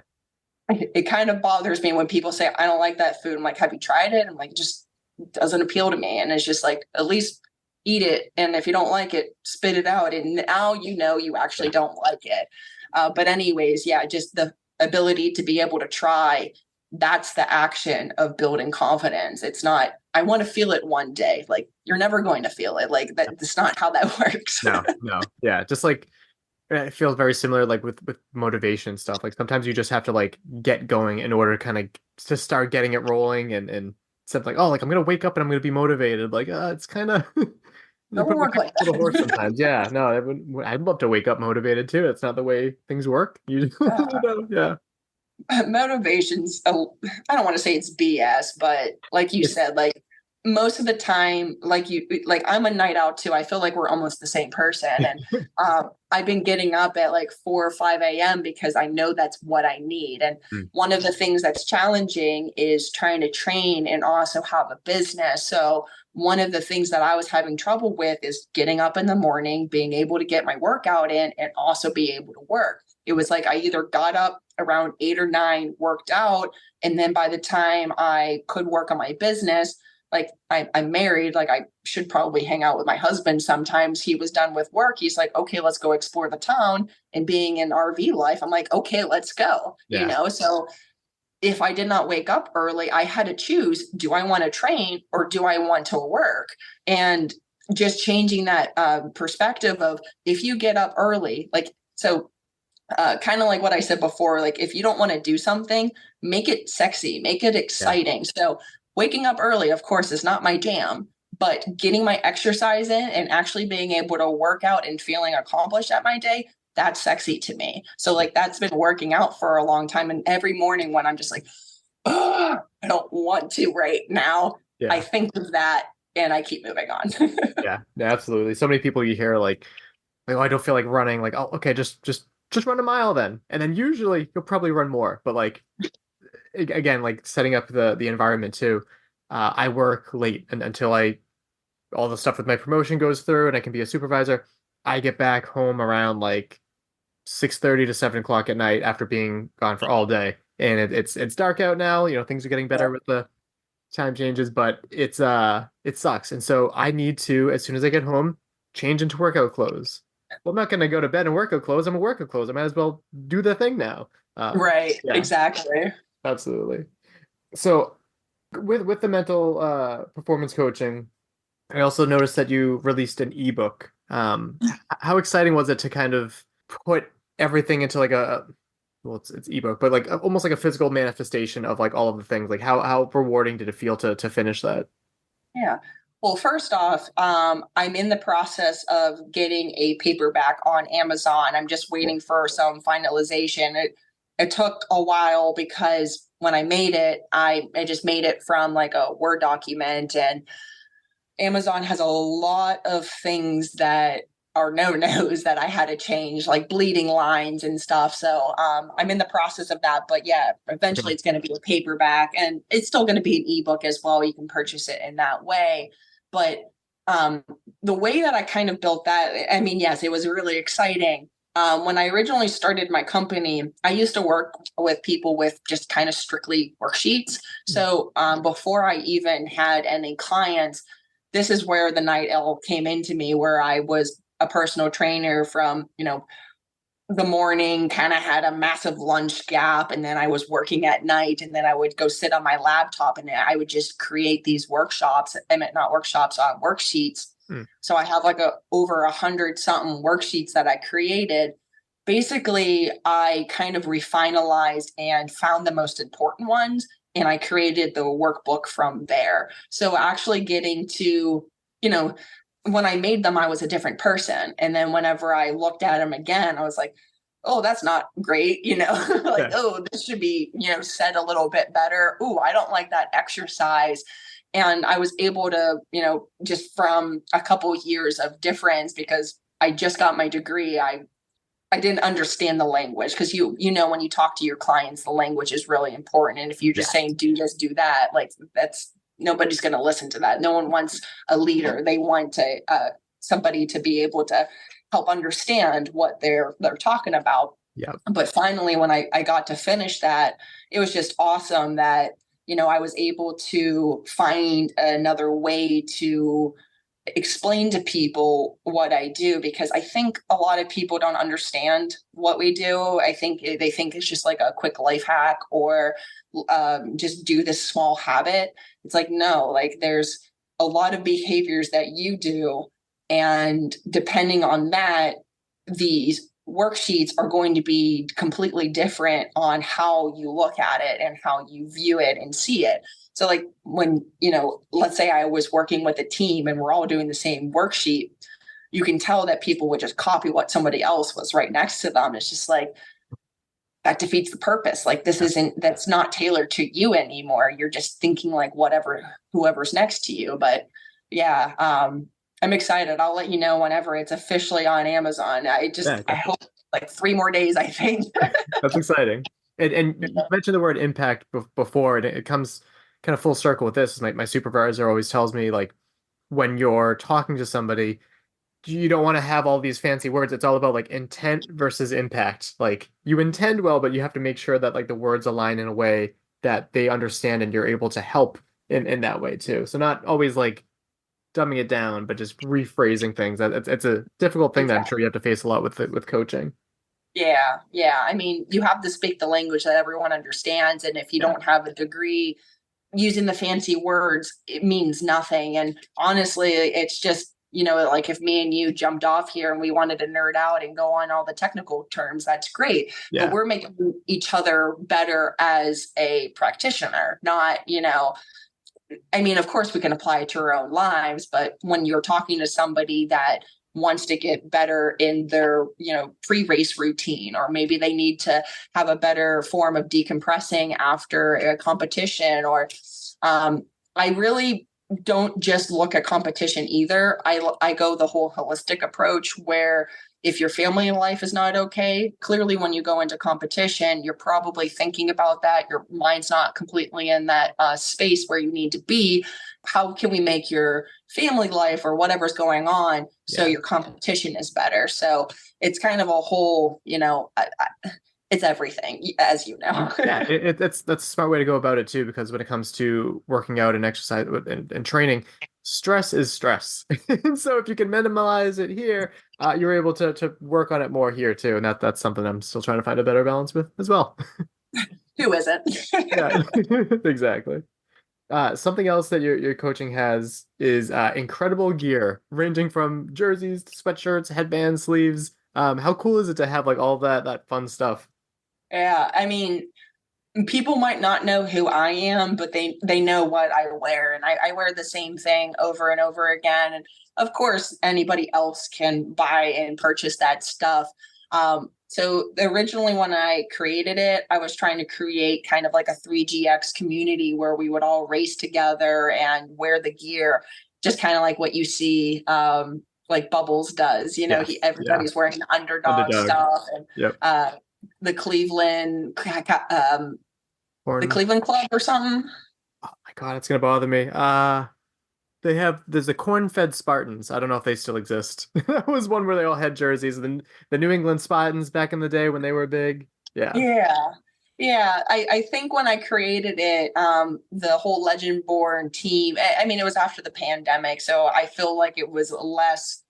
it kind of bothers me when people say, I don't like that food. I'm like, have you tried it? I'm like, it just doesn't appeal to me. And it's just like, at least, eat it. And if you don't like it, spit it out. And now you actually don't like it. But anyways, yeah, just the ability to be able to try, that's the action of building confidence. It's not, I want to feel it one day. Like, you're never going to feel it. Like, that's not how that works. No. Yeah. Just like, it feels very similar, like with motivation stuff. Like sometimes you just have to like get going in order to kind of to start getting it rolling, and instead of like, oh, like I'm going to wake up and I'm going to be motivated. Like, it's kind of, Doesn't work like that. Sometimes. Yeah. No, I'd love to wake up motivated too. It's not the way things work. Yeah. Motivation's, I don't want to say it's BS, but like you said, like most of the time, like I'm a night out too. I feel like we're almost the same person. And I've been getting up at like 4 or 5 a.m. because I know that's what I need. And one of the things that's challenging is trying to train and also have a business. So one of the things that I was having trouble with is getting up in the morning, being able to get my workout in, and also be able to work. It was like I either got up around 8 or 9, worked out, and then by the time I could work on my business, like I'm married, like I should probably hang out with my husband sometimes. He was done with work. He's like, okay, let's go explore the town. And being in RV life, I'm like, okay, let's go. So if I did not wake up early, I had to choose, do I want to train or do I want to work? And just changing that perspective of, if you get up early, like, so kind of like what I said before, like if you don't want to do something, make it sexy, make it exciting. So waking up early, of course, is not my jam, but getting my exercise in and actually being able to work out and feeling accomplished at my day, that's sexy to me. So like that's been working out for a long time. And every morning when I'm just like, oh, I don't want to right now, I think of that and I keep moving on. Yeah, absolutely. So many people you hear like, oh, I don't feel like running. Like, oh, okay, just run a mile then. And then usually you'll probably run more. But like, again, like setting up the environment too. I work late until all the stuff with my promotion goes through and I can be a supervisor. I get back home around like 6:30 to 7 o'clock at night after being gone for all day. And it's dark out now. Things are getting better with the time changes, but it sucks. And so I need to, as soon as I get home, change into workout clothes. Well, I'm not going to go to bed in workout clothes. I'm in workout clothes. I might as well do the thing now. Right. Yeah. Exactly. Absolutely. So with the mental performance coaching, I also noticed that you released an ebook. How exciting was it to kind of put everything into like it's ebook, but like almost like a physical manifestation of like all of the things? Like how rewarding did it feel to finish that? Yeah. Well, first off, I'm in the process of getting a paperback on Amazon. I'm just waiting for some finalization. It took a while because when I made it, I just made it from like a Word document, and Amazon has a lot of things that are no-nos that I had to change, like bleeding lines and stuff. So I'm in the process of that. But yeah, eventually it's going to be a paperback, and it's still going to be an ebook as well. You can purchase it in that way. But the way that I kind of built that, I mean, yes, it was really exciting. When I originally started my company, I used to work with people with just kind of strictly worksheets. So before I even had any clients, this is where the night owl came into me, where I was a personal trainer from, the morning, kind of had a massive lunch gap, and then I was working at night, and then I would go sit on my laptop and I would just create these worksheets. So I have like over 100 something worksheets that I created. Basically, I kind of refinalized and found the most important ones, and I created the workbook from there. So actually getting to, when I made them, I was a different person. And then whenever I looked at them again, I was like, oh, that's not great. Oh, this should be, said a little bit better. Oh, I don't like that exercise. And I was able to, just from a couple of years of difference, because I just got my degree, I didn't understand the language, because when you talk to your clients, the language is really important. And if you're just saying, do this, do that, like nobody's going to listen to that. No one wants a leader. They want somebody to be able to help understand what they're talking about. Yeah. But finally, when I got to finish that, it was just awesome that, I was able to find another way to explain to people what I do, because I think a lot of people don't understand what we do. I think they think it's just like a quick life hack or just do this small habit. It's like, no, like there's a lot of behaviors that you do. And depending on that, these worksheets are going to be completely different on how you look at it and how you view it and see it. So like when, let's say I was working with a team and we're all doing the same worksheet, you can tell that people would just copy what somebody else was right next to them. It's just like, that defeats the purpose. Like that's not tailored to you anymore. You're just thinking like whoever's next to you. But yeah, I'm excited. I'll let you know whenever it's officially on Amazon. I hope like 3 more days, I think. That's exciting. And you mentioned the word impact before, and it comes kind of full circle with this. My supervisor always tells me, like, when you're talking to somebody, you don't want to have all these fancy words. It's all about like intent versus impact. Like you intend well, but you have to make sure that like the words align in a way that they understand and you're able to help in that way too. So not always like dumbing it down, but just rephrasing things. It's a difficult thing that I'm sure you have to face a lot with coaching. Yeah. I mean, you have to speak the language that everyone understands. And if you don't have a degree, using the fancy words, it means nothing. And honestly, it's just, like if me and you jumped off here and we wanted to nerd out and go on all the technical terms, that's great. Yeah. But we're making each other better as a practitioner, not, I mean, of course we can apply it to our own lives, but when you're talking to somebody that wants to get better in their, pre-race routine, or maybe they need to have a better form of decompressing after a competition, or I really don't just look at competition either. I go the whole holistic approach where if your family life is not okay, clearly when you go into competition, you're probably thinking about that. Your mind's not completely in that space where you need to be. How can we make your family life or whatever's going on so your competition is better? So it's kind of a whole, it's everything, as you know. Yeah, that's a smart way to go about it too, because when it comes to working out and exercise and training, stress is stress. And so if you can minimize it here, you're able to work on it more here too. And that's something I'm still trying to find a better balance with as well. Who isn't? Yeah, exactly. Something else that your coaching has is incredible gear, ranging from jerseys to sweatshirts, headbands, sleeves. How cool is it to have like all that fun stuff? Yeah, I mean, people might not know who I am, but they know what I wear, and I wear the same thing over and over again. And of course, anybody else can buy and purchase that stuff. So originally when I created it, I was trying to create kind of like a 3GX community where we would all race together and wear the gear, just kind of like what you see like Bubbles does. Everybody's wearing the underdog stuff, and the Cleveland the Cleveland Club or something. Oh my God, it's gonna bother me. There's the corn-fed Spartans. I don't know if they still exist. That was one where they all had jerseys. The New England Spartans back in the day when they were big. Yeah. I think when I created it, the whole Legend Born team, I mean, it was after the pandemic, so I feel like it was less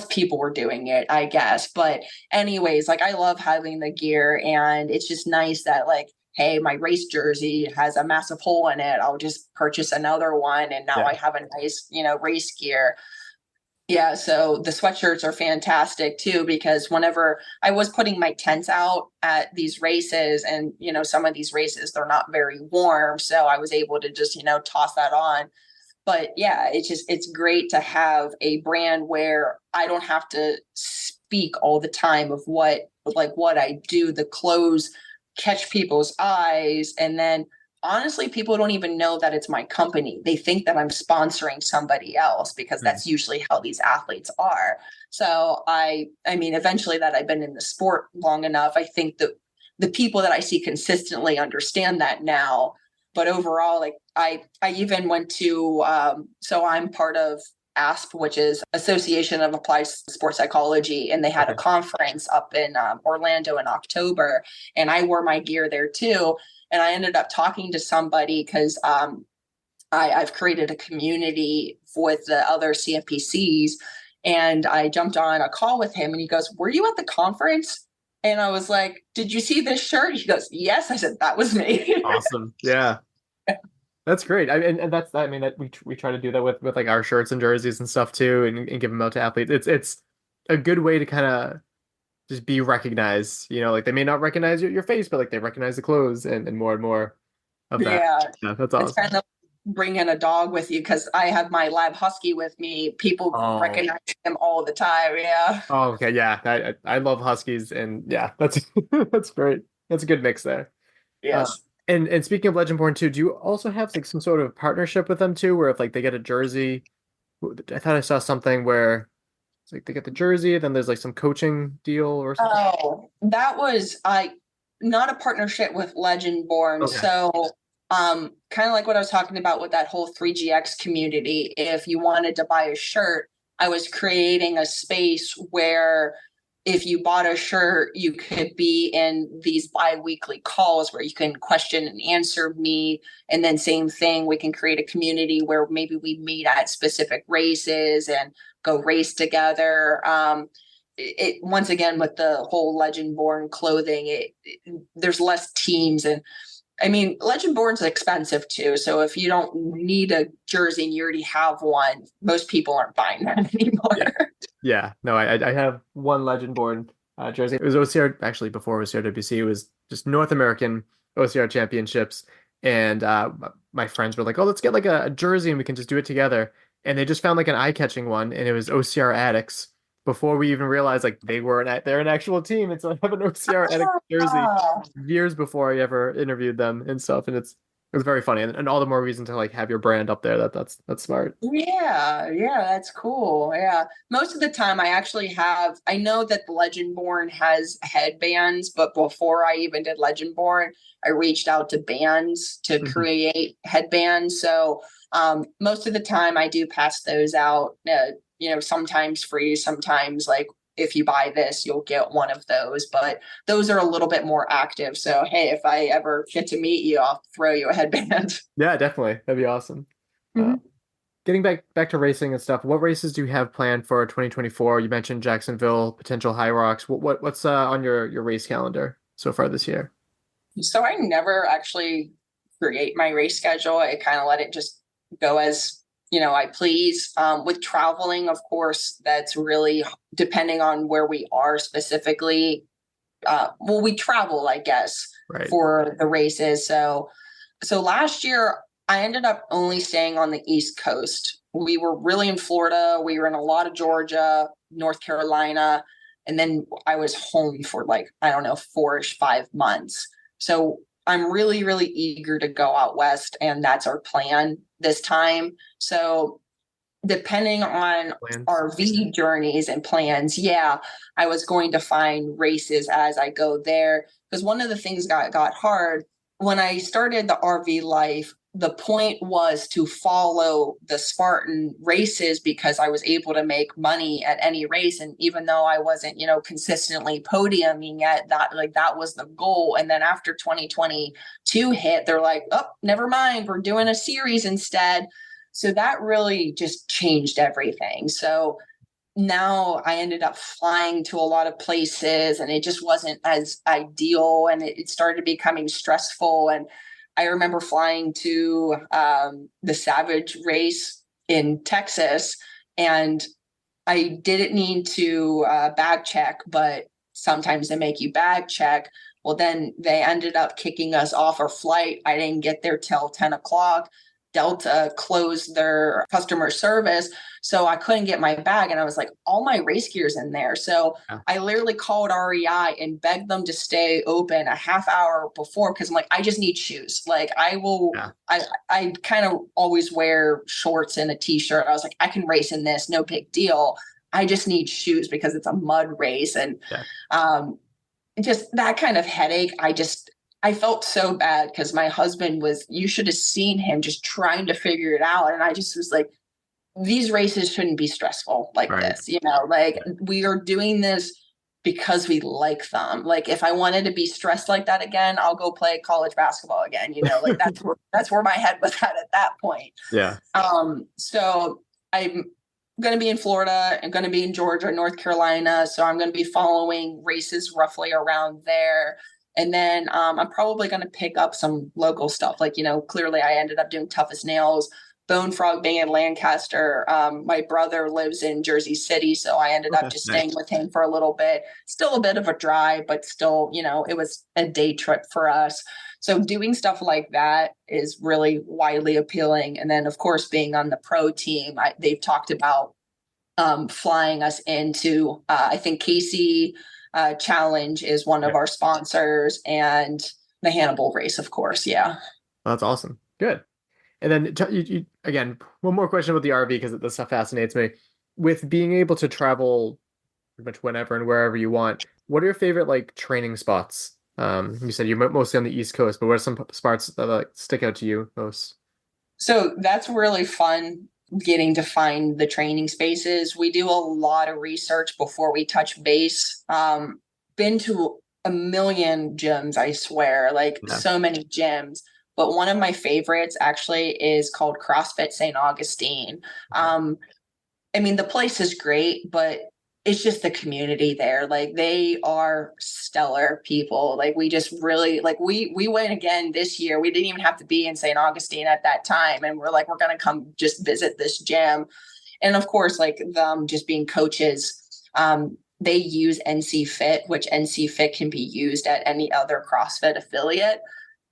people were doing it, I guess. But anyways, like I love having the gear, and it's just nice that like, hey, my race jersey has a massive hole in it. I'll just purchase another one. And now I have a nice, race gear. Yeah. So the sweatshirts are fantastic too, because whenever I was putting my tents out at these races and, some of these races, they're not very warm. So I was able to just, toss that on. But yeah, it's great to have a brand where I don't have to speak all the time of what I do. The clothes catch people's eyes, and then honestly people don't even know that it's my company. They think that I'm sponsoring somebody else, because that's usually how these athletes are. So I mean, eventually that I've been in the sport long enough, I think that the people that I see consistently understand that now. But overall, like I even went to so I'm part of ASP, which is Association of Applied Sports Psychology, and they had a conference up in Orlando in October, and I wore my gear there too. And I ended up talking to somebody because I've created a community with the other CFPCs, and I jumped on a call with him and he goes, "Were you at the conference?" And I was like, "Did you see this shirt?" He goes, "Yes." I said, "That was me." Awesome. Yeah. That's great. And that's, I mean, that we try to do that with like our shirts and jerseys and stuff too, and give them out to athletes. It's a good way to kind of just be recognized, like they may not recognize your face, but like they recognize the clothes and more of that. Yeah, that's awesome. It's kind of bringing a dog with you, because I have my lab husky with me. People recognize him all the time. Yeah. Oh, okay. Yeah. I love huskies, and yeah, that's that's great. That's a good mix there. Yes. And speaking of Legendborn too, do you also have like some sort of partnership with them too, where if like they get a jersey, I thought I saw something where it's like they get the jersey, then there's like some coaching deal or something. Oh, that was not a partnership with Legendborn. Okay. So kind of like what I was talking about with that whole 3GX community. If you wanted to buy a shirt, I was creating a space where if you bought a shirt, you could be in these bi-weekly calls where you can question and answer me. And then same thing, we can create a community where maybe we meet at specific races and go race together. It once again, with the whole Legendborn clothing, there's less teams. And I mean, Legendborn's expensive too. So if you don't need a jersey and you already have one, most people aren't buying that anymore. Yeah, no, I have one Legendborn jersey. It was OCR, actually before it was CRWC. It was just North American OCR championships. And my friends were like, "Oh, let's get like a jersey and we can just do it together." And they just found like an eye-catching one, and it was OCR Addicts. Before we even realized like they're an actual team, and so I have an OCR Addicts jersey years before I ever interviewed them and stuff. And it was very funny, and all the more reason to like have your brand up there. That's smart. Yeah, that's cool. Yeah. Most of the time I know that Legendborn has headbands, but before I even did Legendborn, I reached out to bands to create headbands. So most of the time I do pass those out, sometimes free, sometimes like, if you buy this, you'll get one of those, but those are a little bit more active. So, hey, if I ever get to meet you, I'll throw you a headband. Yeah, definitely. That'd be awesome. Getting back to racing and stuff, what races do you have planned for 2024? You mentioned Jacksonville, potential High Rocks. What's on your race calendar so far this year? So I never actually create my race schedule. I kind of let it just go as I please. With traveling, of course, that's really depending on where we are specifically. We travel, I guess, right, for the races. So last year, I ended up only staying on the East Coast. We were really in Florida. We were in a lot of Georgia, North Carolina, and then I was home for 4-ish, 5 months. So I'm really, really eager to go out west, and that's our plan this time. So depending on RV journeys and plans, I was going to find races as I go there. Because one of the things got hard when I started the RV life, the point was to follow the Spartan races because I was able to make money at any race. And even though I wasn't, consistently podiuming yet, that was the goal. And then after 2022 hit, they're like, "Oh, never mind. We're doing a series instead." So that really just changed everything. So now I ended up flying to a lot of places, and it just wasn't as ideal, and it started becoming stressful. And I remember flying to the Savage race in Texas, and I didn't need to bag check, but sometimes they make you bag check. Well, then they ended up kicking us off our flight. I didn't get there till 10 o'clock. Delta closed their customer service, so I couldn't get my bag. And I was like, all my race gear's in there. So I literally called REI and begged them to stay open a half hour before, because I'm like, I just need shoes. Like I kind of always wear shorts and a t-shirt. I was like, I can race in this, no big deal. I just need shoes because it's a mud race. And just that kind of headache, I felt so bad because my husband you should have seen him just trying to figure it out. And I just was like, these races shouldn't be stressful like this, we are doing this because we like them. Like if I wanted to be stressed like that again, I'll go play college basketball again. Like that's where my head was at that point. Yeah. So I'm going to be in Florida. I'm going to be in Georgia, North Carolina. So I'm going to be following races roughly around there. And then I'm probably going to pick up some local stuff. Like, clearly I ended up doing Tough as Nails, Bone Frog being in Lancaster. My brother lives in Jersey City, so I ended up just staying with him for a little bit. Still a bit of a drive, but still, it was a day trip for us. So doing stuff like that is really widely appealing. And then, of course, being on the pro team, they've talked about flying us into, I think Casey Challenge is one of our sponsors, and the Hannibal race, of course. Yeah. That's awesome. Good. And then you, again, one more question about the RV, because this stuff fascinates me. With being able to travel pretty much whenever and wherever you want, what are your favorite training spots? You said you're mostly on the East Coast, but what are some spots that stick out to you most? So that's really fun, getting to find the training spaces. We do a lot of research before we touch base. Been to a million gyms, I swear, so many gyms. But one of my favorites actually is called CrossFit St. Augustine. The place is great, but it's just the community there. They are stellar people. We just really, we went again this year. We didn't even have to be in St. Augustine at that time. And we're we're going to come just visit this gym. And of course, them just being coaches, they use NC Fit, which NC Fit can be used at any other CrossFit affiliate.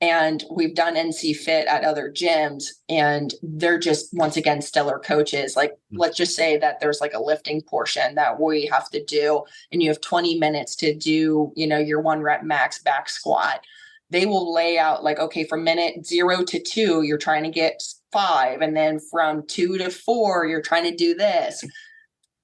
And we've done NC Fit at other gyms, and they're just, once again, stellar coaches. Let's just say that there's a lifting portion that we have to do, and you have 20 minutes to do, your 1 rep max back squat. They will lay out okay, from minute 0 to 2, you're trying to get 5. And then from 2 to 4, you're trying to do this.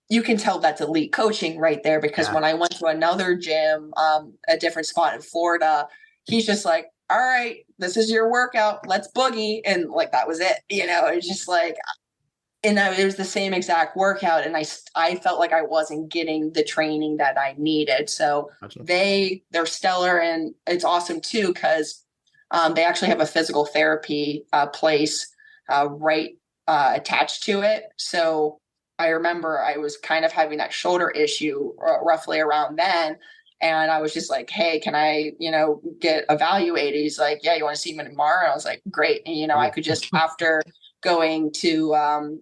You can tell that's elite coaching right there, because when I went to another gym, a different spot in Florida, he's just all right, this is your workout, let's boogie. And that was it. It's just and it was the same exact workout. And I felt like I wasn't getting the training that I needed. So Gotcha. They're stellar. And it's awesome too, because they actually have a physical therapy place right attached to it. So I remember I was kind of having that shoulder issue roughly around then. And I was just hey, can I, get evaluated? He's yeah, you want to see me tomorrow? And I was great. And, I could just, after going to,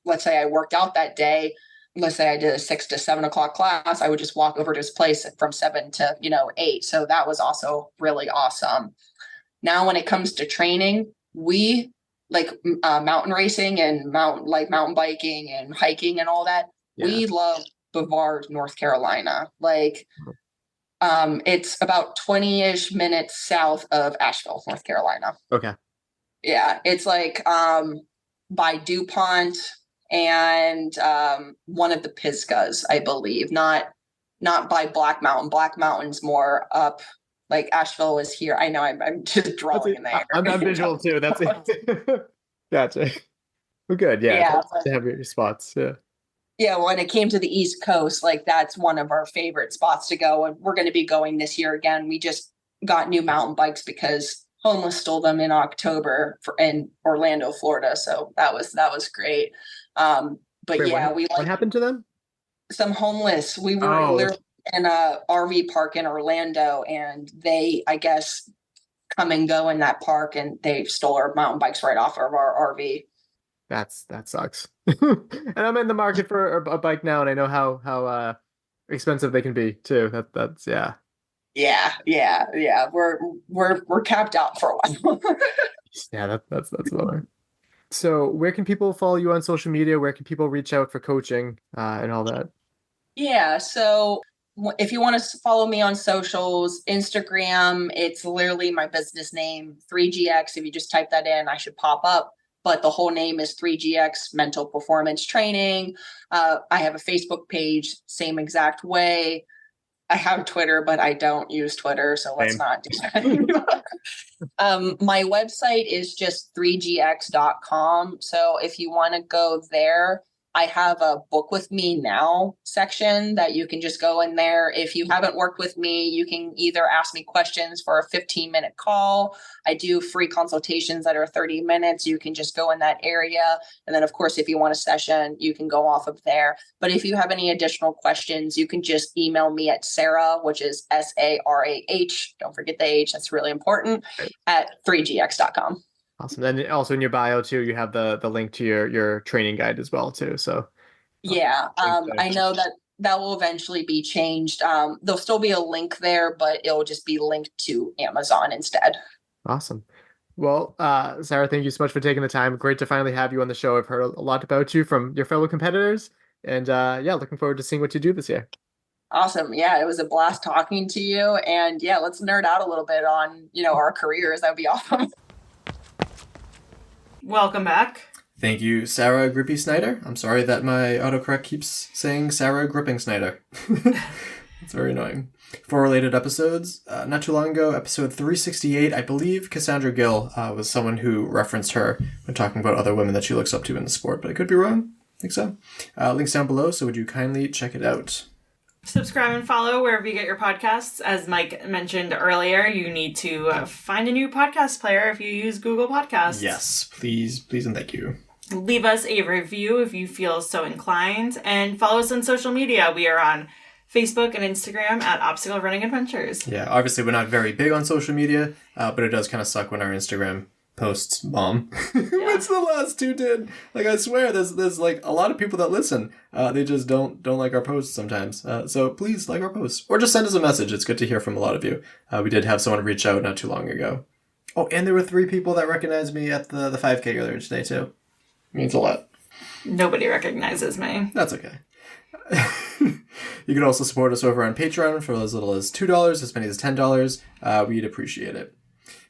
let's say I worked out that day, let's say I did a 6 to 7 o'clock class, I would just walk over to his place from 7 to, 8. So that was also really awesome. Now, when it comes to training, we mountain racing and mountain biking and hiking and all that. Yeah. We love Brevard, North Carolina. It's about 20-ish minutes south of Asheville, North Carolina. Okay. Yeah. It's by DuPont and one of the Pisgahs, I believe. Not by Black Mountain. Black Mountain's more up. Asheville is here. I know I'm just drawing in there. I'm visual too. That's it. Gotcha. Well, good. Yeah. To have your spots. Yeah. Yeah, when it came to the East Coast, that's one of our favorite spots to go. And we're going to be going this year again. We just got new mountain bikes because Homeless stole them in October in Orlando, Florida. So that was great. But wait, yeah, what happened to them? Some homeless. We were literally in a RV park in Orlando, and they, I guess, come and go in that park, and they stole our mountain bikes right off of our RV. That sucks. And I'm in the market for a bike now, and I know how expensive they can be too. That's yeah. Yeah. We're capped out for a while. Yeah, that's lower. So where can people follow you on social media? Where can people reach out for coaching and all that? Yeah, so if you want to follow me on socials, Instagram, it's literally my business name, 3GX. If you just type that in, I should pop up. But the whole name is 3GX Mental Performance Training. I have a Facebook page, same exact way. I have Twitter, but I don't use Twitter, so let's not do that. My website is just 3gx.com. So if you want to go there, I have a book with me now section that you can just go in there. If you haven't worked with me, you can either ask me questions for a 15-minute call. I do free consultations that are 30 minutes. You can just go in that area. And then, of course, if you want a session, you can go off of there. But if you have any additional questions, you can just email me at Sarah, which is SARAH. Don't forget the H. That's really important, at 3gx.com. Awesome. And also in your bio too, you have the link to your training guide as well too. So yeah, I know that will eventually be changed. There'll still be a link there, but it'll just be linked to Amazon instead. Awesome. Well, Sarah, thank you so much for taking the time. Great to finally have you on the show. I've heard a lot about you from your fellow competitors, and looking forward to seeing what you do this year. Awesome. Yeah, it was a blast talking to you, and yeah, let's nerd out a little bit on our careers. That would be awesome. Welcome back. Thank you, Sarah Grippi-Snyder. I'm sorry that my autocorrect keeps saying Sarah Gripping-Snyder. It's very annoying. For related episodes, not too long ago, episode 368, I believe Cassandra Gill was someone who referenced her when talking about other women that she looks up to in the sport, but I could be wrong. I think so. Links down below, so would you kindly check it out? Subscribe and follow wherever you get your podcasts. As Mike mentioned earlier, you need to find a new podcast player if you use Google Podcasts. Yes, please, and thank you. Leave us a review if you feel so inclined, and follow us on social media. We are on Facebook and Instagram at Obstacle Running Adventures. Yeah, obviously we're not very big on social media, but it does kind of suck when our Instagram posts bomb. Which the last two did. Like, I swear there's like a lot of people that listen. They just don't like our posts sometimes. So please like our posts, or just send us a message. It's good to hear from a lot of you. We did have someone reach out not too long ago. Oh, and there were 3 people that recognized me at the 5K earlier today too. Means a lot. Nobody recognizes me. That's okay. You can also support us over on Patreon for as little as $2, as many as $10. We'd appreciate it.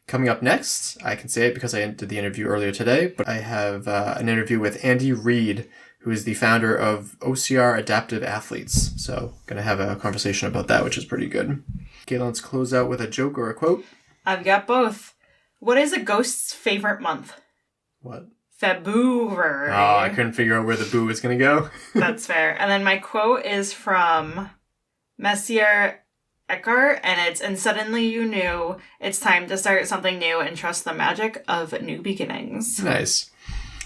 Coming up next, I can say it because I did the interview earlier today, but I have an interview with Andy Reid, who is the founder of OCR Adaptive Athletes. So, going to have a conversation about that, which is pretty good. Caitlin, let's close out with a joke or a quote. I've got both. What is a ghost's favorite month? What? February. Oh, I couldn't figure out where the boo was going to go. That's fair. And then my quote is from Messier Eckhart, and suddenly you knew it's time to start something new and trust the magic of new beginnings. Nice.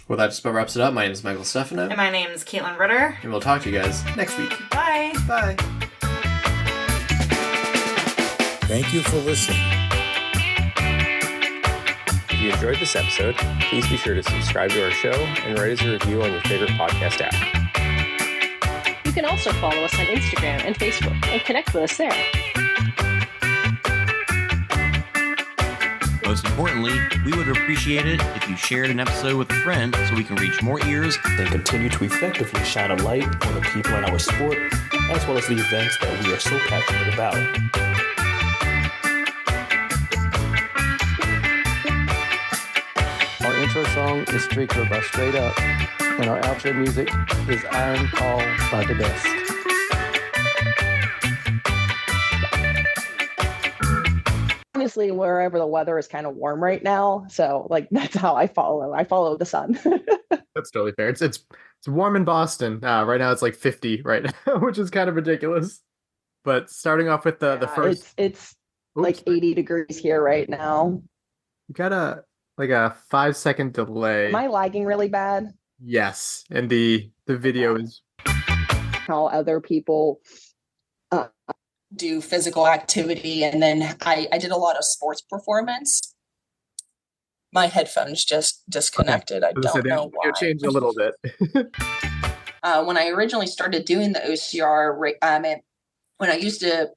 Well, that just about wraps it up. My name is Michael Stefano. And my name is Caitlin Ritter. And we'll talk to you guys next week. Bye. Bye. Thank you for listening. If you enjoyed this episode, please be sure to subscribe to our show and write us a review on your favorite podcast app. You can also follow us on Instagram and Facebook and connect with us there. Most importantly, we would appreciate it if you shared an episode with a friend so we can reach more ears and continue to effectively shine a light on the people in our sport, as well as the events that we are so passionate about. Our intro song is Streaker by Straight Up, and our outro music is Iron Call by The Best. Honestly, wherever the weather is kind of warm right now, so like that's how I follow the sun. That's totally fair. It's warm in Boston. Right now it's like 50 right now, which is kind of ridiculous. But starting off with the first, it's like 80 degrees here right now. You got a 5-second delay. Am I lagging really bad? Yes, and the video is how other people do physical activity, and then I did a lot of sports performance. My headphones just disconnected. I don't know why. You changed a little bit. When I originally started doing the OCR, when I used to,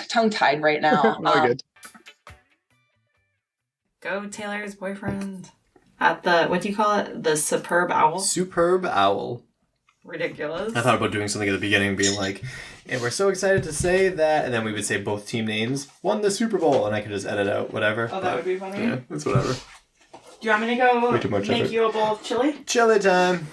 tongue-tied right now. Good. Go Taylor's boyfriend. At the, what do you call it? The Superb Owl? Superb Owl. Ridiculous. I thought about doing something at the beginning, being like, and we're so excited to say that, and then we would say both team names won the Super Bowl, and I could just edit out whatever. Oh, that would be funny. Yeah, that's whatever. Do you want me to go Way too much make effort. you a bowl of chili? Chili time!